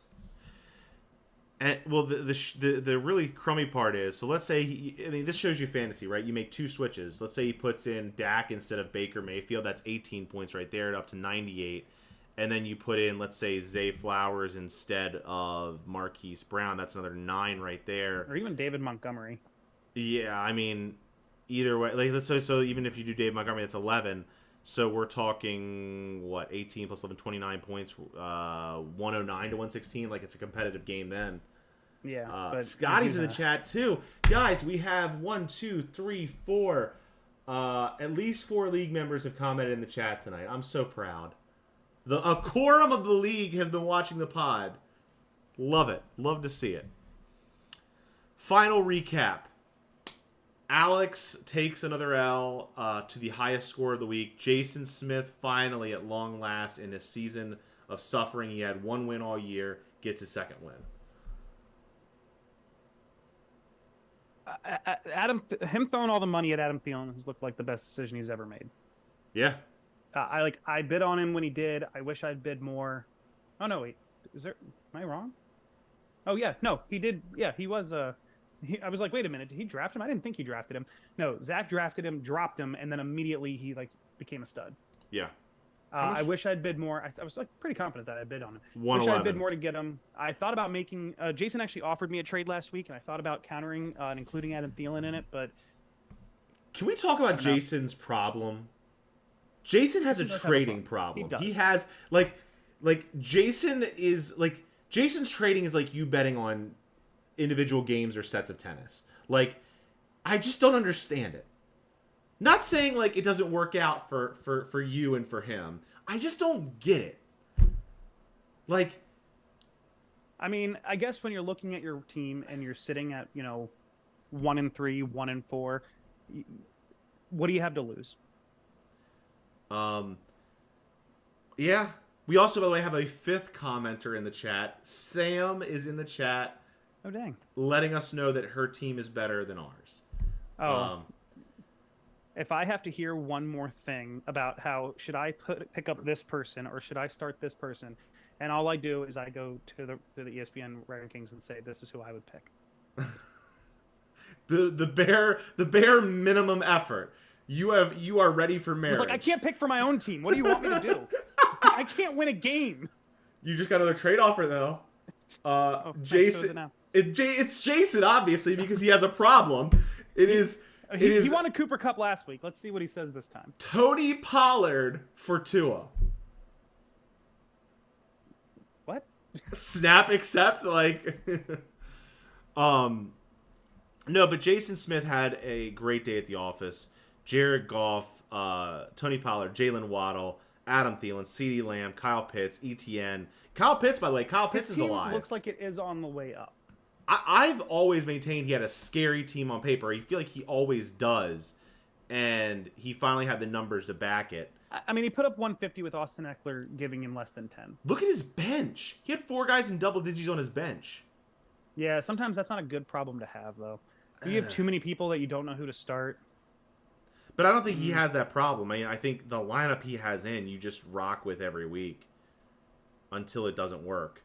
Speaker 1: And well, the really crummy part is, so let's say this shows you fantasy, right? You make 2 switches. Let's say he puts in Dak instead of Baker Mayfield. That's 18 points right there, up to 98. And then you put in, let's say, Zay Flowers instead of Marquise Brown. That's another 9 right there.
Speaker 2: Or even David Montgomery.
Speaker 1: Yeah, I mean, either way, like let's say, so even if you do Dave Montgomery, that's 11. So we're talking, 18 plus 11, 29 points, 109 to 116. Like, it's a competitive game then.
Speaker 2: Yeah. But
Speaker 1: Scotty's in the chat, too. Guys, we have 1, 2, 3, 4. At least 4 league members have commented in the chat tonight. I'm so proud. A quorum of the league has been watching the pod. Love it. Love to see it. Final recap. Alex takes another L to the highest score of the week. Jason Smith finally, at long last, in a season of suffering, he had 1 win all year, gets his 2nd win.
Speaker 2: Him throwing all the money at Adam Thielen has looked like the best decision he's ever made.
Speaker 1: Yeah.
Speaker 2: I bid on him when he did. I wish I'd bid more. Oh no, wait. Am I wrong? Oh yeah, no, he did. Yeah, he was. I was like, wait a minute, did he draft him? I didn't think he drafted him. No, Zach drafted him, dropped him, and then immediately he became a stud.
Speaker 1: Yeah.
Speaker 2: I wish I'd bid more. I was pretty confident that I bid on him.
Speaker 1: 111.
Speaker 2: Wish I'd bid more to get him. I thought about making. Jason actually offered me a trade last week, and I thought about countering and including Adam Thielen in it, but.
Speaker 1: Can we talk about Jason's problem? Jason has a trading problem. He has Jason's trading is like you betting on individual games or sets of tennis. Like, I just don't understand it. Not saying like it doesn't work out for you and for him. I just don't get it. Like,
Speaker 2: I mean, I guess when you're looking at your team and you're sitting at 1-3, 1-4, what do you have to lose?
Speaker 1: Yeah. We also, by the way, have a 5th commenter in the chat. Sam is in the chat.
Speaker 2: Oh, dang.
Speaker 1: Letting us know that her team is better than ours.
Speaker 2: Oh. If I have to hear one more thing about how should I pick up this person or should I start this person, And all I do is I go to the ESPN rankings and say this is who I would pick.
Speaker 1: the bare minimum effort. You are ready for marriage.
Speaker 2: It's like I can't pick for my own team. What do you want me to do? I can't win a game.
Speaker 1: You just got another trade offer though. Jason. It's Jason obviously because he has a problem. He
Speaker 2: won a Cooper Cup last week. Let's see what he says this time.
Speaker 1: Tony Pollard for Tua.
Speaker 2: What?
Speaker 1: Snap accept like No, but Jason Smith had a great day at the office. Jared Goff, Tony Pollard, Jalen Waddle, Adam Thielen, CeeDee Lamb, Kyle Pitts, ETN. Kyle Pitts, by the way, Pitts is alive.
Speaker 2: Looks like it is on the way up.
Speaker 1: I've always maintained he had a scary team on paper. I feel like he always does, and he finally had the numbers to back it.
Speaker 2: I mean, he put up 150 with Austin Eckler giving him less than 10.
Speaker 1: Look at his bench. He had 4 guys in double digits on his bench.
Speaker 2: Yeah, sometimes that's not a good problem to have, though. You have too many people that you don't know who to start.
Speaker 1: But I don't think he has that problem. I mean, I think the lineup he has in, you just rock with every week until it doesn't work.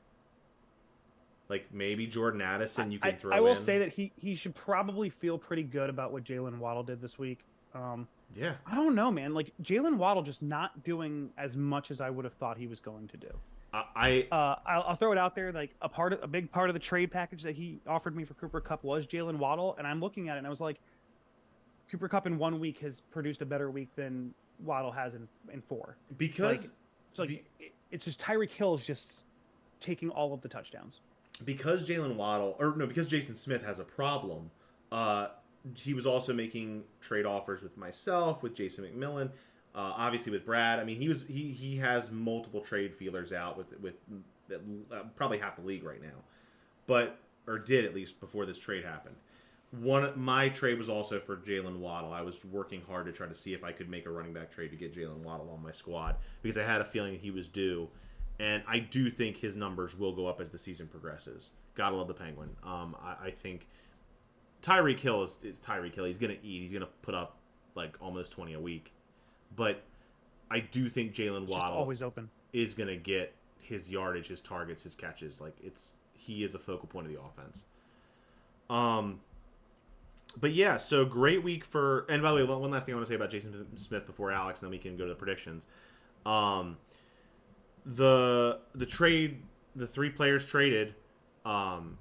Speaker 1: Like, maybe Jordan Addison you can throw in.
Speaker 2: I will say that he should probably feel pretty good about what Jalen Waddle did this week.
Speaker 1: Yeah.
Speaker 2: I don't know, man. Like, Jalen Waddle just not doing as much as I would have thought he was going to do. I'll throw it out there. Like, a big part of the trade package that he offered me for Cooper Kupp was Jalen Waddle, and I'm looking at it and I was like, Cooper Kupp in 1 week has produced a better week than Waddle has in 4.
Speaker 1: Because
Speaker 2: it's just Tyreek Hill is just taking all of the touchdowns.
Speaker 1: Because because Jason Smith has a problem, he was also making trade offers with myself, with Jason McMillan, obviously with Brad. I mean, he has multiple trade feelers out with probably half the league right now, or did at least before this trade happened. My trade was also for Jalen Waddle. I was working hard to try to see if I could make a running back trade to get Jalen Waddle on my squad because I had a feeling he was due. And I do think his numbers will go up as the season progresses. Gotta love the Penguin. I think Tyreek Hill is Tyreek Hill. He's going to eat. He's going to put up like almost 20 a week. But I do think Jalen Waddle
Speaker 2: always open.
Speaker 1: Is going to get his yardage, his targets, his catches. Like he is a focal point of the offense. But yeah, so great week for. And by the way, one last thing I want to say about Jason Smith before Alex, and then we can go to the predictions. The trade, the 3 players traded, CeeDee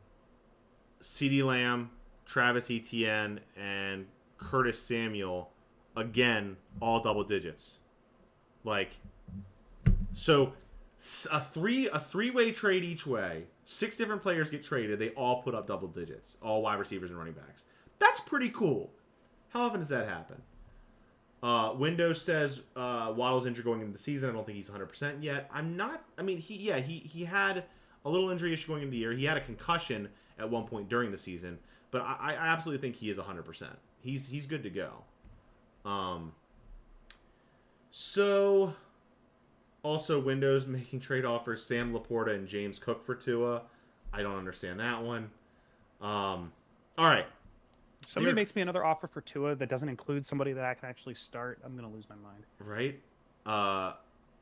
Speaker 1: Lamb, Travis Etienne, and Curtis Samuel, again, all double digits. Like, so a three-way trade each way. 6 different players get traded. They all put up double digits. All wide receivers and running backs. That's pretty cool. How often does that happen? Windows says Waddle's injured going into the season. I don't think he's 100% yet. He had a little injury issue going into the year. He had a concussion at one point during the season, but I absolutely think he is 100%. He's good to go. So also Windows making trade offers Sam Laporta and James Cook for Tua. I don't understand that one. All right.
Speaker 2: Somebody makes me another offer for Tua that doesn't include somebody that I can actually start, I'm going to lose my mind.
Speaker 1: Right?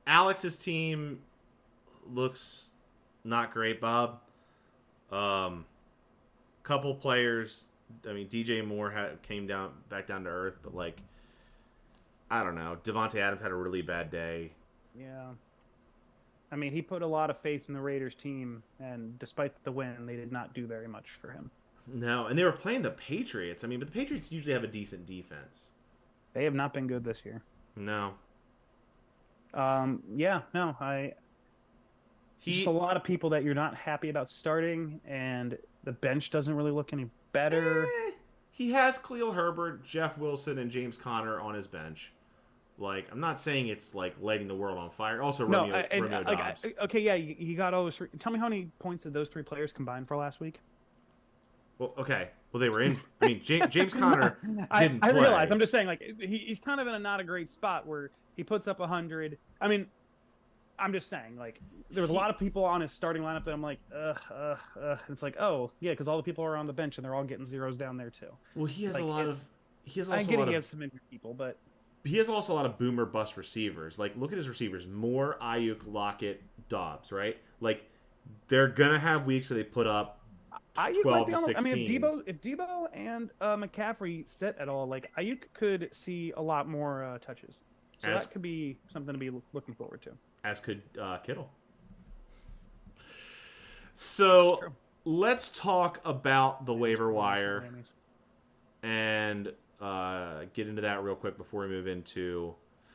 Speaker 1: Alex's team looks not great, Bob. Couple players, I mean, DJ Moore came back down to earth, but like, I don't know. Devontae Adams had a really bad day.
Speaker 2: Yeah. I mean, he put a lot of faith in the Raiders team, and despite the win, they did not do very much for him.
Speaker 1: No, and they were playing the Patriots. I mean, but the Patriots usually have a decent defense.
Speaker 2: They have not been good this year.
Speaker 1: No.
Speaker 2: Just a lot of people that you're not happy about starting, and the bench doesn't really look any better.
Speaker 1: He has Khalil Herbert, Jeff Wilson, and James Conner on his bench. Like, I'm not saying it's like lighting the world on fire. Also, Romeo Dobbs.
Speaker 2: You got all those. Tell me how many points did those 3 players combine for last week?
Speaker 1: Well, okay. Well, they were in. I mean, James Conner didn't play.
Speaker 2: I realize. I'm just saying, like, he's kind of in a not a great spot where he puts up 100. I mean, I'm just saying, like, there was a lot of people on his starting lineup that I'm like, And it's like, oh, yeah, because all the people are on the bench and they're all getting zeros down there too.
Speaker 1: Well, he has
Speaker 2: like,
Speaker 1: a lot of. He has
Speaker 2: I
Speaker 1: also
Speaker 2: get
Speaker 1: a lot
Speaker 2: he
Speaker 1: of,
Speaker 2: has some injured people, but
Speaker 1: he has also a lot of boomer bust receivers. Like, look at his receivers: Moore, Ayuk, Lockett, Dobbs, right? Like, they're gonna have weeks where they put up
Speaker 2: Ayuk
Speaker 1: 12
Speaker 2: might be
Speaker 1: to
Speaker 2: on.
Speaker 1: 16.
Speaker 2: I mean, if Debo and McCaffrey sit at all, like Ayuk could see a lot more touches. So that could be something to be looking forward to.
Speaker 1: As could Kittle. So let's talk about the waiver wire and get into that real quick before we move into.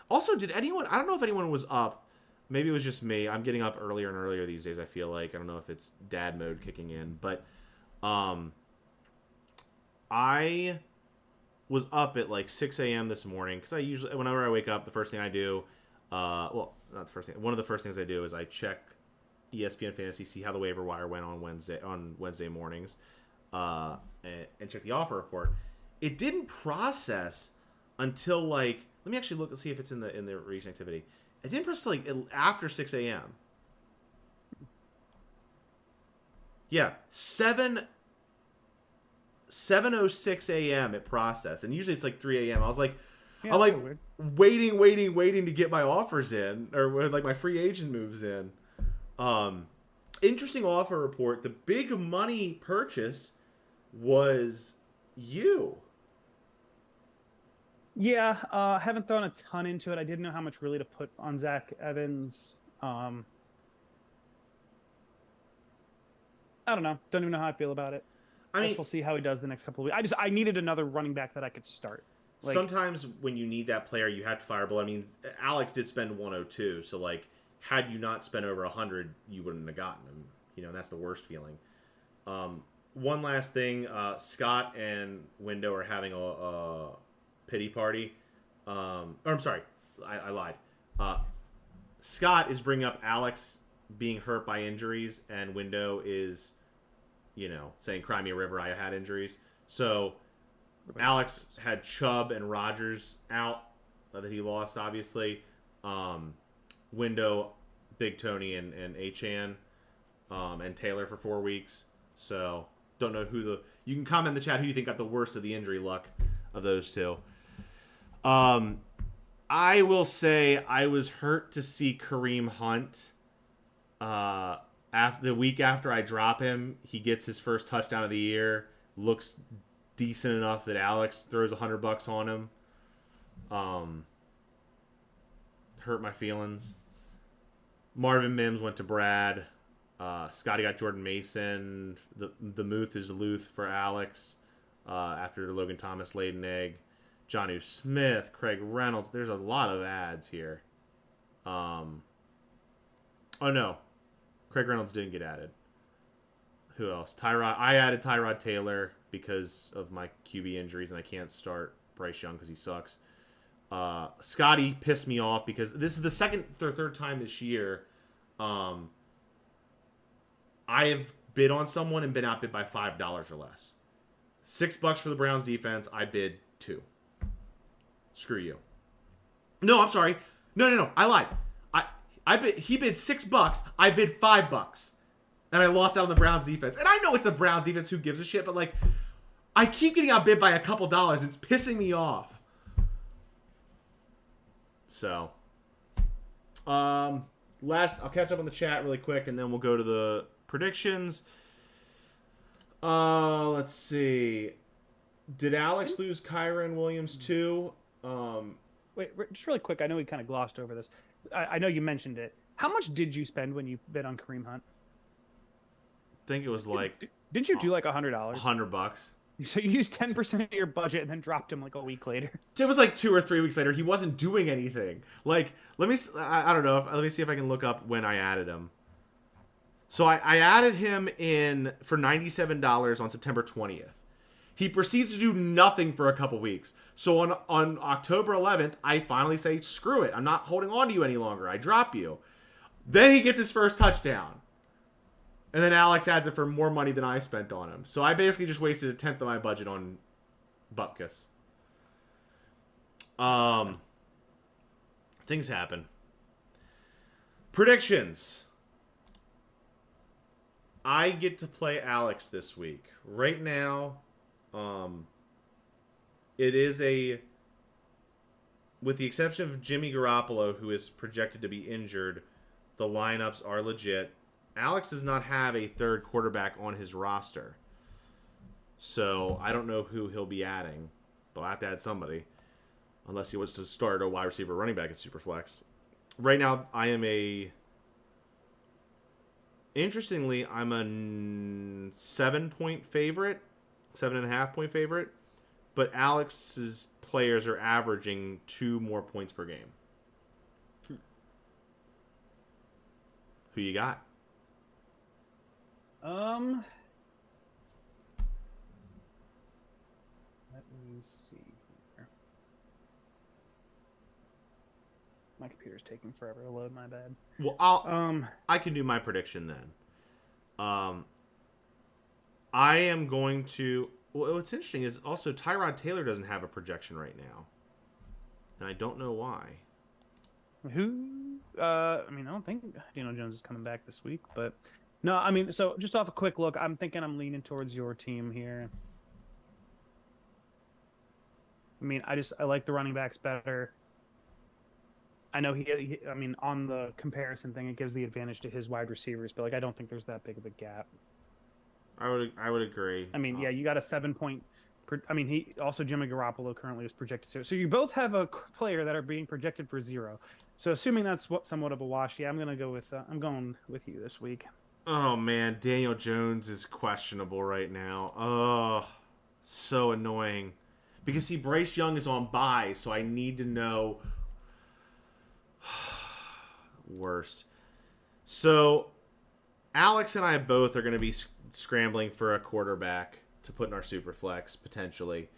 Speaker 1: Also, did anyone? I don't know if anyone was up. Maybe it was just me. I'm getting up earlier and earlier these days. I feel like I don't know if it's dad mode kicking in, but I was up at like 6 a.m. this morning because I usually, whenever I wake up, the first thing I do, well, not the first thing. One of the first things I do is I check ESPN Fantasy, see how the waiver wire went on Wednesday mornings, and check the offer report. It didn't process until like, let me actually look and see if it's in the recent activity. It didn't process like after 6 a.m. Yeah, 7:06 a.m. it processed, and usually it's like 3 a.m. I was like, I'm like waiting to get my offers in, or like my free agent moves in. Interesting offer report. The big money purchase was you.
Speaker 2: Yeah, haven't thrown a ton into it. I didn't know how much really to put on Zach Evans. I don't know. Don't even know how I feel about it. I mean, we'll see how he does the next couple of weeks. I needed another running back that I could start. Like,
Speaker 1: sometimes when you need that player, you have to fireball. I mean, Alex did spend 102, so like, had you not spent over 100, you wouldn't have gotten him. You know, that's the worst feeling. One last thing, Scott and Window are having a pity party. I'm sorry, I lied. Scott is bringing up Alex being hurt by injuries, and Window is, you know, saying "Cry me a river, I had injuries." So Alex had Chubb and Rodgers out that he lost, obviously. Window, Big Tony, and Achan, and Taylor for 4 weeks. So don't know who you can comment in the chat who you think got the worst of the injury luck of those two. I will say I was hurt to see Kareem Hunt. After the week after I drop him, he gets his first touchdown of the year. Looks decent enough that Alex throws $100 on him. Hurt my feelings. Marvin Mims went to Brad. Scotty got Jordan Mason. The Muth is Luth for Alex. After Logan Thomas laid an egg. Jonnu Smith, Craig Reynolds. There's a lot of ads here. Oh no, Craig Reynolds didn't get added. Who else? Tyrod. I added Tyrod Taylor because of my QB injuries, and I can't start Bryce Young because he sucks. Scotty pissed me off because this is the second or third time this year I have bid on someone and been outbid by $5 or less. $6 for the Browns defense. I bid $2. Screw you. No, I'm sorry. No. I lied. He bid $6. I bid $5. And I lost out on the Browns defense. And I know it's the Browns defense, who gives a shit, but like, I keep getting outbid by a couple dollars. And it's pissing me off. So, I'll catch up on the chat really quick, and then we'll go to the predictions. Let's see. Did Alex lose Kyron Williams too?
Speaker 2: Wait, just really quick. I know we kind of glossed over this. I know you mentioned it. How much did you spend when you bid on Kareem Hunt?
Speaker 1: I think it was like.
Speaker 2: Didn't you do like $100?
Speaker 1: $100.
Speaker 2: So you used 10% of your budget and then dropped him like a week later.
Speaker 1: It was like 2 or 3 weeks later. He wasn't doing anything. Like, I don't know. Let me see if I can look up when I added him. So I added him in for $97 on September 20th. He proceeds to do nothing for a couple weeks. So on October 11th, I finally say, screw it. I'm not holding on to you any longer. I drop you. Then he gets his first touchdown. And then Alex adds it for more money than I spent on him. So I basically just wasted a tenth of my budget on Bupkis. Things happen. Predictions. I get to play Alex this week. Right now, it is with the exception of Jimmy Garoppolo, who is projected to be injured, The lineups are legit. Alex does not have a third quarterback on his roster. So I don't know who he'll be adding. They'll have to add somebody. Unless he wants to start a wide receiver running back at Superflex. Right now, interestingly, I'm a 7-point favorite. 7.5-point favorite. But Alex's players are averaging 2 more points per game. Who you got?
Speaker 2: Let me see here. My computer's taking forever to load. My bad.
Speaker 1: Well, I can do my prediction then. I am going to. Well, what's interesting is also Tyrod Taylor doesn't have a projection right now, and I don't know why.
Speaker 2: Who? I don't think Daniel Jones is coming back this week, but no. So just off a quick look, I'm thinking I'm leaning towards your team here. I like the running backs better. I know he on the comparison thing, it gives the advantage to his wide receivers, but I don't think there's that big of a gap.
Speaker 1: I would agree.
Speaker 2: You got a 7-point. He also Jimmy Garoppolo currently is projected 0. So you both have a player that are being projected for 0. So assuming that's somewhat of a wash, I'm going with you this week.
Speaker 1: Oh man, Daniel Jones is questionable right now. Oh, so annoying. Because Bryce Young is on bye, so I need to know. Worst. So Alex and I both are going to be scrambling for a quarterback to put in our super flex potentially.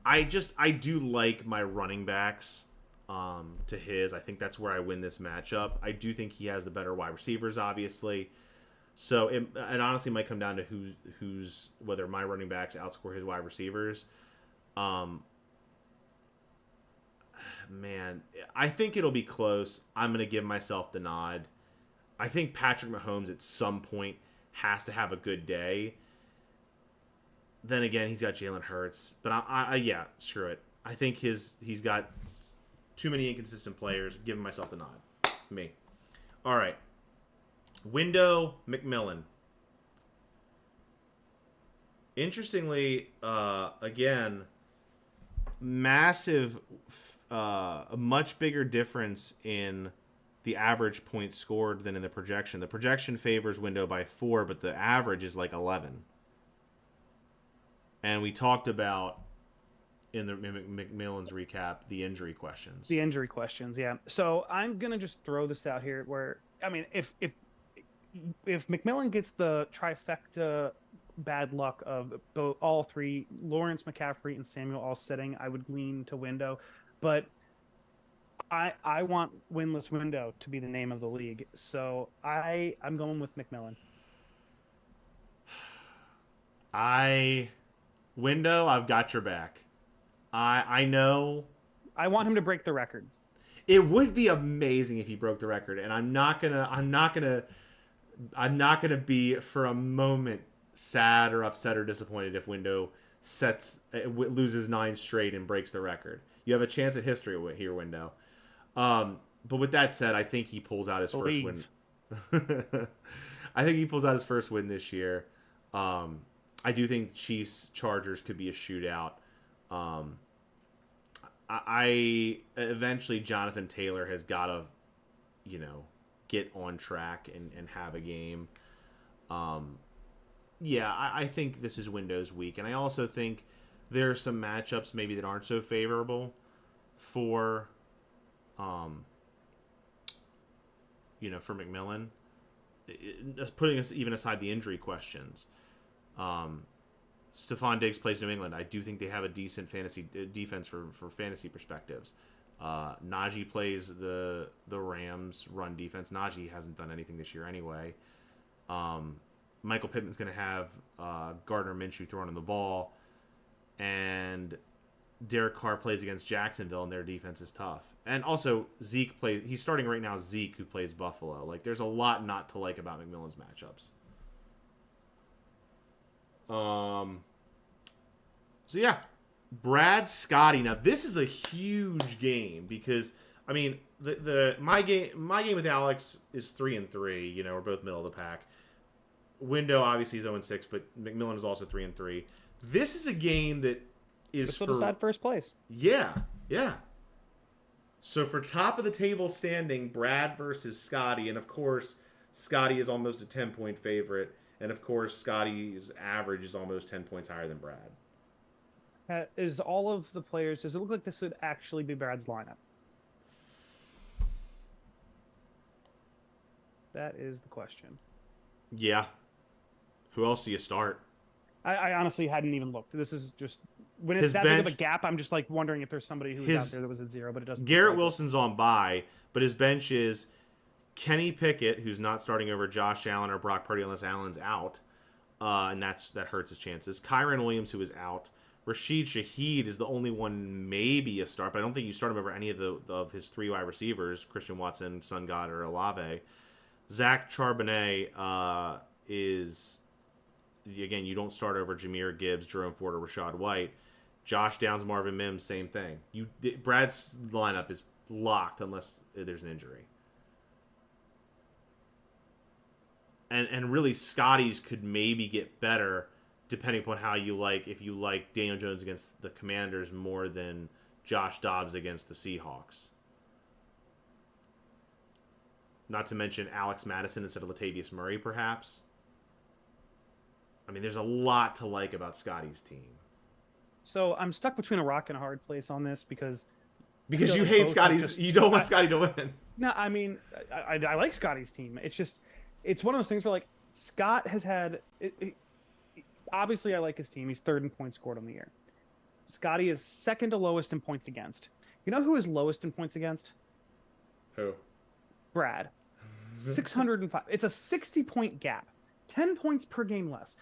Speaker 1: I do like my running backs to his. I think that's where I win this matchup. I do think he has the better wide receivers, obviously. So it honestly might come down to who's whether my running backs outscore his wide receivers. Man, I think it'll be close. I'm going to give myself the nod. I think Patrick Mahomes at some point has to have a good day. Then again, he's got Jalen Hurts. But yeah, screw it. I think he's got too many inconsistent players. Giving myself the nod. Me. All right. Window McMillan. Interestingly, again, massive, a much bigger difference in the average points scored than in the projection. The projection favors Window by 4, but the average is 11. And we talked about in the McMillan's recap the injury questions.
Speaker 2: The injury questions, yeah. So I'm gonna just throw this out here. Where if McMillan gets the trifecta bad luck of all 3, Lawrence, McCaffrey, and Samuel all sitting, I would lean to Window, but I want Winless Window to be the name of the league, so I'm going with McMillan.
Speaker 1: Window, I've got your back. I know.
Speaker 2: I want him to break the record.
Speaker 1: It would be amazing if he broke the record, and I'm not gonna be for a moment sad or upset or disappointed if Window loses 9 straight and breaks the record. You have a chance at history here, Window. But with that said, I think he pulls out his first win. I think he pulls out his first win this year. I do think Chiefs Chargers could be a shootout. Eventually Jonathan Taylor has got to, get on track and have a game. I think this is Window's week, and I also think there are some matchups maybe that aren't so favorable for for McMillan. Putting us even aside the injury questions. Stephon Diggs plays New England. I do think they have a decent fantasy defense for fantasy perspectives. Najee plays the Rams run defense. Najee hasn't done anything this year anyway. Michael Pittman's going to have Gardner Minshew throwing in the ball, and Derek Carr plays against Jacksonville, and their defense is tough. And also Zeke plays. He's starting right now. Zeke, who plays Buffalo. There's a lot not to like about McMillan's matchups. So yeah, Brad Scotty. Now this is a huge game because my game with Alex is 3-3. You know, we're both middle of the pack. Window obviously is 0-6, but McMillan is also 3-3. This is a game that is
Speaker 2: this will decide first place.
Speaker 1: Yeah. So for top of the table standing, Brad versus Scotty, and of course Scotty is almost a 10-point favorite, and of course Scotty's average is almost 10 points higher than Brad.
Speaker 2: Is all of the players? Does it look like this would actually be Brad's lineup? That is the question.
Speaker 1: Yeah. Who else do you start?
Speaker 2: I honestly hadn't even looked. This is just when it's
Speaker 1: His
Speaker 2: that
Speaker 1: bench,
Speaker 2: big of a gap. I'm just like wondering if there's somebody who's out there that was at 0, but it doesn't.
Speaker 1: Garrett Wilson's on bye, but his bench is Kenny Pickett, who's not starting over Josh Allen or Brock Purdy unless Allen's out, and that hurts his chances. Kyron Williams, who is out. Rashid Shaheed is the only one maybe a start, but I don't think you start him over any of his 3 wide receivers, Christian Watson, Sun God, or Olave. Zach Charbonnet is, again, you don't start over Jahmyr Gibbs, Jerome Ford, or Rashad White. Josh Downs, Marvin Mims, same thing. Brad's lineup is locked unless there's an injury. And really, Scotty's could maybe get better depending upon how you like, if you like Daniel Jones against the Commanders more than Josh Dobbs against the Seahawks. Not to mention Alex Madison instead of Latavius Murray, perhaps. I mean, there's a lot to like about Scotty's team.
Speaker 2: So I'm stuck between a rock and a hard place on this because
Speaker 1: you hate Scotty's. You don't want Scotty to win.
Speaker 2: No, I mean, I like Scotty's team. It's one of those things where, like, Scott has had... obviously, I like his team. He's 3rd in points scored on the year. Scotty is 2nd to lowest in points against. You know who is lowest in points against?
Speaker 1: Who?
Speaker 2: Brad. 605. It's a 60-point gap. 10 points per game less.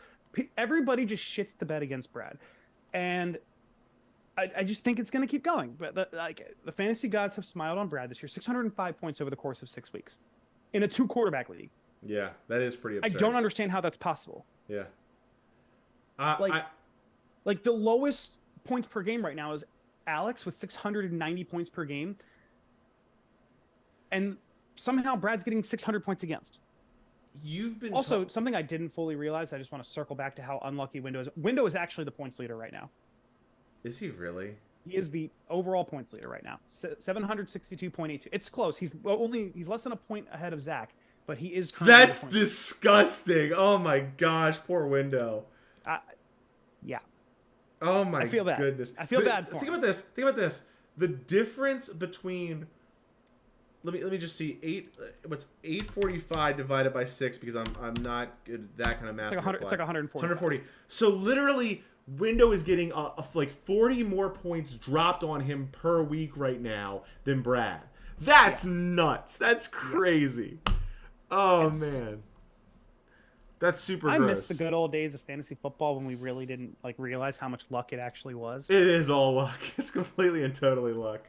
Speaker 2: Everybody just shits the bed against Brad. And I just think it's going to keep going. But the fantasy gods have smiled on Brad this year. 605 points over the course of 6 weeks. In a 2-quarterback league.
Speaker 1: Yeah, that is pretty absurd.
Speaker 2: I don't understand how that's possible.
Speaker 1: Yeah.
Speaker 2: Like the lowest points per game right now is Alex with 690 points per game. And somehow Brad's getting 600 points against.
Speaker 1: You've been
Speaker 2: also something I didn't fully realize. I just want to circle back to how unlucky Window is. Window is actually the points leader right now.
Speaker 1: Is he really?
Speaker 2: He is the overall points leader right now. 762.82. It's close. He's less than a point ahead of Zach, but he is currently.
Speaker 1: That's disgusting. Oh my gosh, poor Window.
Speaker 2: Yeah.
Speaker 1: Oh my
Speaker 2: I feel bad.
Speaker 1: goodness.
Speaker 2: I feel bad for
Speaker 1: Think
Speaker 2: him.
Speaker 1: about this. The difference between let me just see 845 divided by 6 because I'm not good at that kind of math.
Speaker 2: It's like 140.
Speaker 1: 140. So literally Window is getting like 40 more points dropped on him per week right now than Brad. That's nuts. That's crazy. Oh man. That's super gross.
Speaker 2: I miss the good old days of fantasy football when we really didn't realize how much luck it actually was.
Speaker 1: It is all luck. It's completely and totally luck.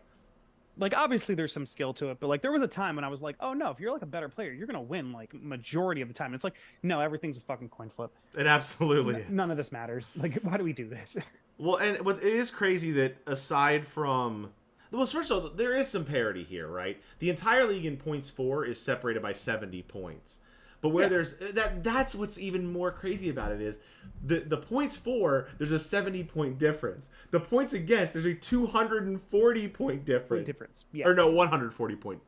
Speaker 2: Like, obviously there's some skill to it, but there was a time when I was like, oh no, if you're a better player, you're gonna win majority of the time. And it's like, no, everything's a fucking coin flip.
Speaker 1: It absolutely is.
Speaker 2: None of this matters. Why do we do this?
Speaker 1: Well, and it is crazy that aside from first of all, there is some parity here, right? The entire league in points for is separated by 70 points. But where there's that's what's even more crazy about it is the points for, there's a 70-point difference. The points against, there's a 240-point difference.
Speaker 2: Yeah.
Speaker 1: Or no, 240-point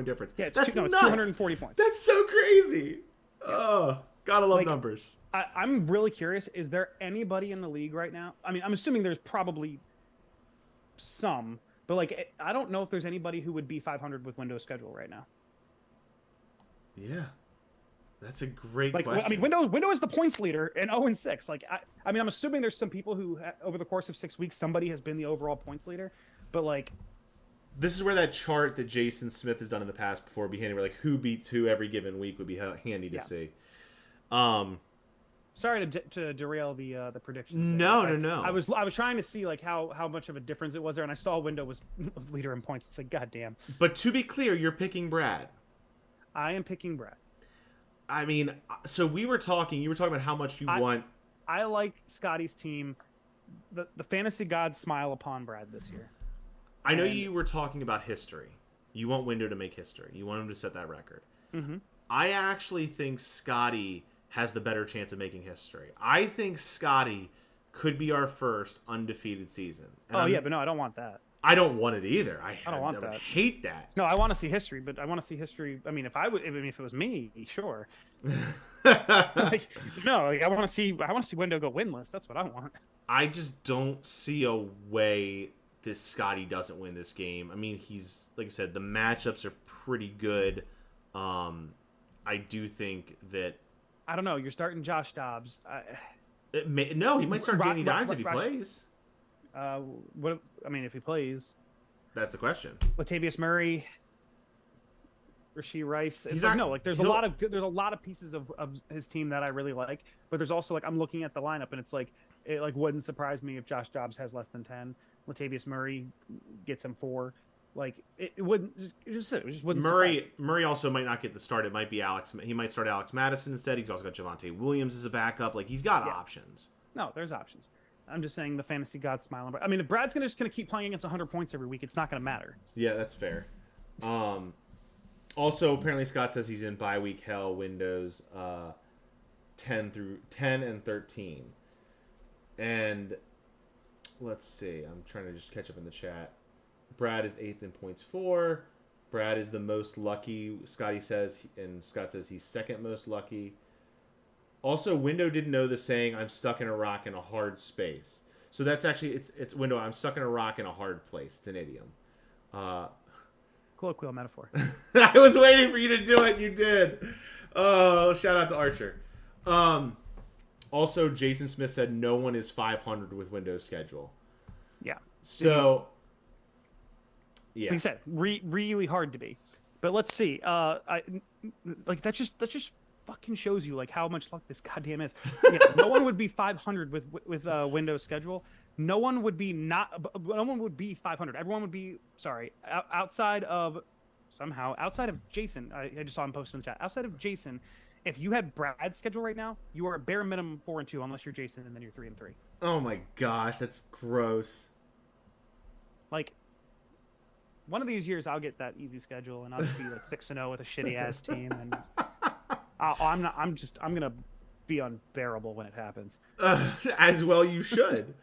Speaker 1: difference.
Speaker 2: Yeah,
Speaker 1: that's nuts.
Speaker 2: 240 points.
Speaker 1: That's so crazy.
Speaker 2: Yeah.
Speaker 1: Oh, gotta love numbers.
Speaker 2: I'm really curious. Is there anybody in the league right now? I mean, I'm assuming there's probably some, but I don't know if there's anybody who would be 500 with Windows schedule right now.
Speaker 1: Yeah. That's a great question.
Speaker 2: I mean, Window is the points leader in 0-6. I mean, I'm assuming there's some people who, over the course of 6 weeks, somebody has been the overall points leader. But
Speaker 1: this is where that chart that Jason Smith has done in the past before would be handy, where who beats who every given week would be handy to see.
Speaker 2: Sorry to derail the predictions.
Speaker 1: No.
Speaker 2: I was trying to see how much of a difference it was there, and I saw Window was leader in points. It's goddamn.
Speaker 1: But to be clear, you're picking Brad.
Speaker 2: I am picking Brad.
Speaker 1: I mean, so you were talking about how much you want.
Speaker 2: I like Scotty's team. The fantasy gods smile upon Brad this year.
Speaker 1: I know you were talking about history. You want Window to make history. You want him to set that record.
Speaker 2: Mm-hmm.
Speaker 1: I actually think Scotty has the better chance of making history. I think Scotty could be our first undefeated season. And
Speaker 2: but no, I don't want that.
Speaker 1: I don't want it either. I don't want that. I hate that.
Speaker 2: No, I want to see history, but I want to see history. I mean, if it was me, sure. I want to see Window go winless. That's what I want.
Speaker 1: I just don't see a way that Scotty doesn't win this game. I mean, he's, like I said, the matchups are pretty good. I do think that...
Speaker 2: I don't know. You're starting Josh Dobbs.
Speaker 1: He might start Danny Dimes if he plays.
Speaker 2: If he plays...
Speaker 1: That's the question.
Speaker 2: Latavius Murray, Rashee Rice. There's a lot of pieces of his team that I really like, but there's also I'm looking at the lineup and it wouldn't surprise me if Josh Dobbs has less than 10. Latavius Murray gets him 4. It just wouldn't.
Speaker 1: Murray also might not get the start. It might be Alex. He might start Alex Madison instead. He's also got Javonte Williams as a backup. He's got options.
Speaker 2: No, there's options. I'm just saying the fantasy god's smiling. But I mean, if Brad's just gonna keep playing against 100 points every week, it's not gonna matter.
Speaker 1: Yeah, that's fair. Also, apparently Scott says he's in bye week hell windows 10 and 13. And let's see. I'm trying to just catch up in the chat. Brad is 8th in points 4. Brad is the most lucky, Scotty says, and Scott says he's second most lucky. Also, Window didn't know the saying, I'm stuck in a rock in a hard space. So that's actually, it's Window, I'm stuck in a rock in a hard place. It's an idiom.
Speaker 2: Colloquial metaphor.
Speaker 1: I was waiting for you to do it. You did. Oh, shout out to Archer. Also, Jason Smith said no one is 500 with Windows schedule.
Speaker 2: Yeah.
Speaker 1: So, yeah.
Speaker 2: Like I said, really hard to be. But let's see. That just fucking shows you how much luck this goddamn is. Yeah, no one would be 500 with Windows schedule. No one would be 500. Everyone would be outside of Jason. I just saw him posted in the chat. Outside of Jason, if you had Brad's schedule right now, you are a bare minimum 4-2 unless you're Jason, and then you're 3-3.
Speaker 1: Oh my gosh, that's gross.
Speaker 2: One of these years, I'll get that easy schedule, and I'll just be 6-0 with a shitty ass team, and I'm gonna be unbearable when it happens.
Speaker 1: As well, you should.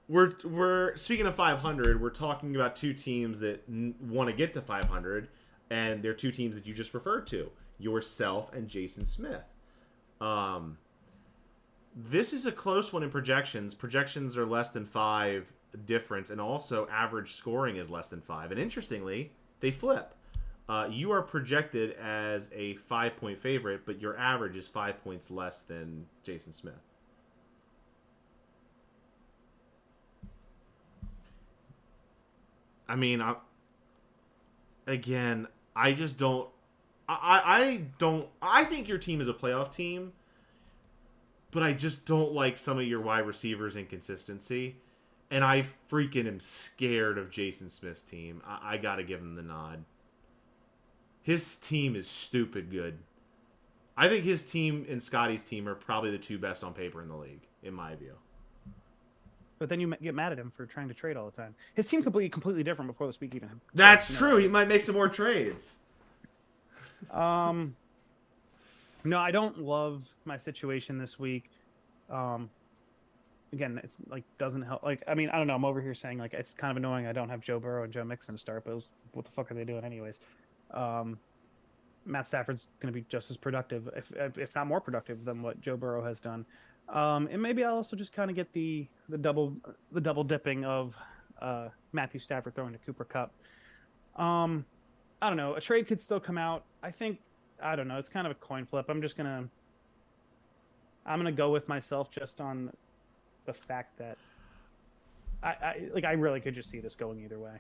Speaker 1: We're speaking of 500. We're talking about two teams that want to get to 500, and they're two teams that you just referred to: yourself and Jason Smith. This is a close one in projections. Projections are less than 5 difference, and also average scoring is less than 5. And interestingly, they flip. You are projected as a 5-point favorite, but your average is 5 points less than Jason Smith. I mean, I just don't. I think your team is a playoff team, but I just don't like some of your wide receivers' inconsistency. And I freaking am scared of Jason Smith's team. I got to give him the nod. His team is stupid good. I think his team and Scotty's team are probably the two best on paper in the league, in my view.
Speaker 2: But then you get mad at him for trying to trade all the time. His team completely different before this week even.
Speaker 1: That's true. He might make some more trades.
Speaker 2: No, I don't love my situation this week. Again, it's doesn't help. I don't know. I'm over here saying it's kind of annoying I don't have Joe Burrow and Joe Mixon to start, but what the fuck are they doing anyways? Matt Stafford's going to be just as productive, if not more productive, than what Joe Burrow has done. And maybe I'll also just kind of get the double dipping of Matthew Stafford throwing to Cooper Kupp. I don't know. A trade could still come out. I don't know. It's kind of a coin flip. I'm gonna go with myself just on the fact that I really could just see this going either way.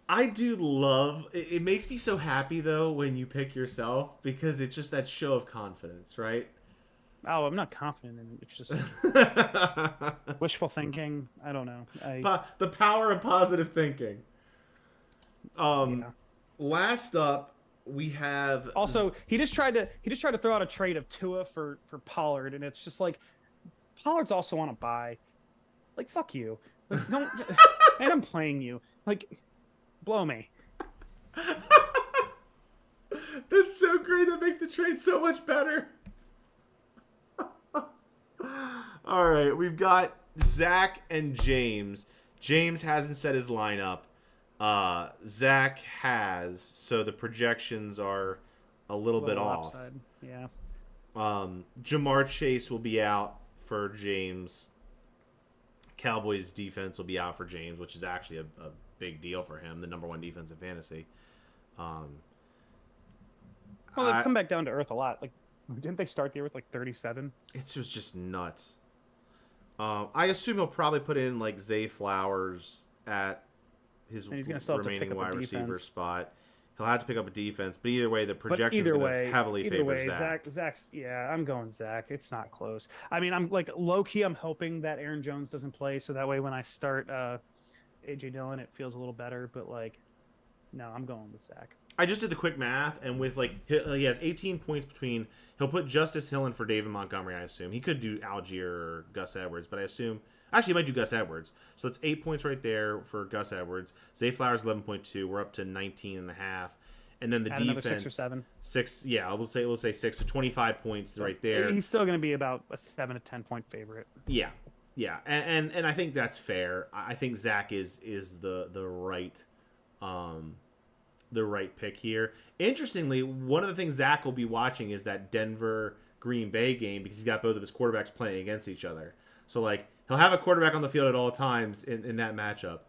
Speaker 1: I do love it. Makes me so happy though when you pick yourself, because it's just that show of confidence, right?
Speaker 2: Oh, I'm not confident in it. It's just wishful thinking. I don't know.
Speaker 1: The power of positive thinking.
Speaker 2: Yeah.
Speaker 1: Last up, we have
Speaker 2: also he just tried to throw out a trade of Tua for Pollard, and it's just Pollard's also on a bye. Fuck you. Don't. And I'm playing you. Blow me.
Speaker 1: That's so great. That makes the trade so much better. All right, we've got Zach and James. James hasn't set his lineup. Zach has, so the projections are a little bit off.
Speaker 2: Upside. Yeah.
Speaker 1: Jamar Chase will be out for James. Cowboys defense will be out for James, which is actually a big deal for him. The number one defense in fantasy.
Speaker 2: Well, they've come back down to earth a lot. Like, didn't they start the year with like 37?
Speaker 1: It was just nuts. I assume he'll probably put in like Zay Flowers at his remaining wide receiver spot. He'll have to pick up a defense, but either way, the projections going to heavily favor Zach.
Speaker 2: Zach's, yeah, I'm going Zach. It's not close. I mean, I'm like low key. I'm hoping that Aaron Jones doesn't play, so that way when I start AJ Dillon, it feels a little better. But like, no, I'm going with Zach.
Speaker 1: I just did the quick math, and with like he has 18 points between. He'll put Justice Hill in for David Montgomery. I assume he could do Algier or Gus Edwards, but I assume actually he might do Gus Edwards. So that's 8 points right there for Gus Edwards. Zay Flowers 11.2. We're up to 19.5, and then the defense
Speaker 2: another 6 or 7.
Speaker 1: 6. Yeah, we'll say 6. So 25 points right there.
Speaker 2: He's still going to be about a 7 to 10 point favorite.
Speaker 1: Yeah, and I think that's fair. I think Zach is the right pick here. Interestingly, one of the things Zach will be watching is that Denver Green Bay game because he's got both of his quarterbacks playing against each other. So like he'll have a quarterback on the field at all times in that matchup.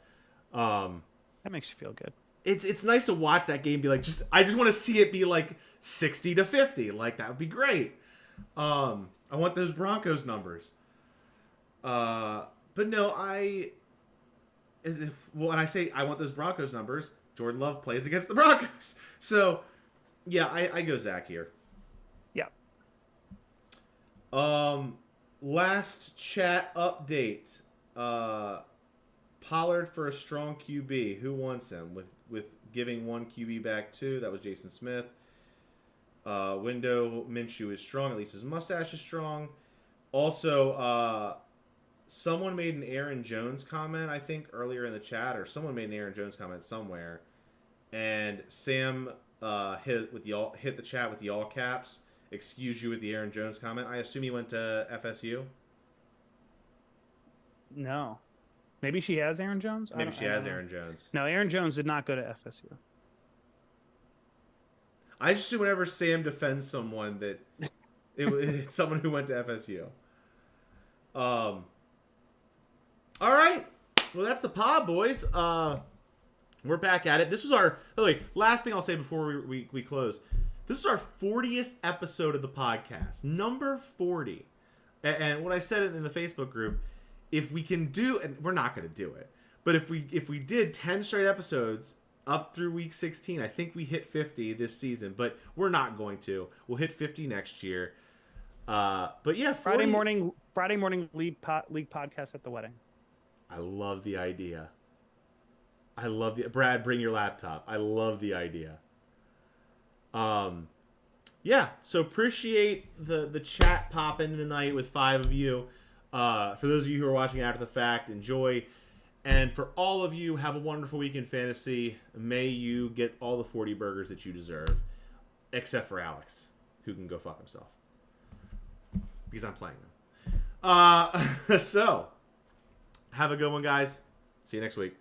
Speaker 2: That makes you feel good.
Speaker 1: It's nice to watch that game. Be like, I just want to see it be like 60-50. Like that would be great. I want those Broncos numbers. But no, when I say I want those Broncos numbers, Jordan Love plays against the Broncos. So, yeah, I go Zach here.
Speaker 2: Yeah.
Speaker 1: Last chat update. Pollard for a strong QB. Who wants him? With giving one QB back two. That was Jason Smith. Window Minshew is strong. At least his mustache is strong. Also, someone made an Aaron Jones comment, I think, earlier in the chat, or someone made an Aaron Jones comment somewhere, and Sam hit the chat with the all caps. Excuse you with the Aaron Jones comment. I assume he went to FSU.
Speaker 2: No, maybe she has Aaron Jones.
Speaker 1: Maybe she has Aaron Jones.
Speaker 2: No, Aaron Jones did not go to FSU.
Speaker 1: I just assume whenever Sam defends someone that it's someone who went to FSU. All right. Well, that's the pod, boys. We're back at it. This was our... By the way, last thing I'll say before we close. This is our 40th episode of the podcast. Number 40. And what I said in the Facebook group, if we can do... And we're not going to do it. But if we did 10 straight episodes up through week 16, I think we hit 50 this season. But we're not going to. We'll hit 50 next year. But yeah, 40...
Speaker 2: Friday morning league podcast at the wedding.
Speaker 1: I love the idea. Brad, bring your laptop. I love the idea. Yeah, so appreciate the chat popping tonight with 5 of you. For those of you who are watching after the fact, enjoy. And for all of you, have a wonderful week in fantasy. May you get all the 40 burgers that you deserve. Except for Alex, who can go fuck himself. Because I'm playing them. So, have a good one, guys. See you next week.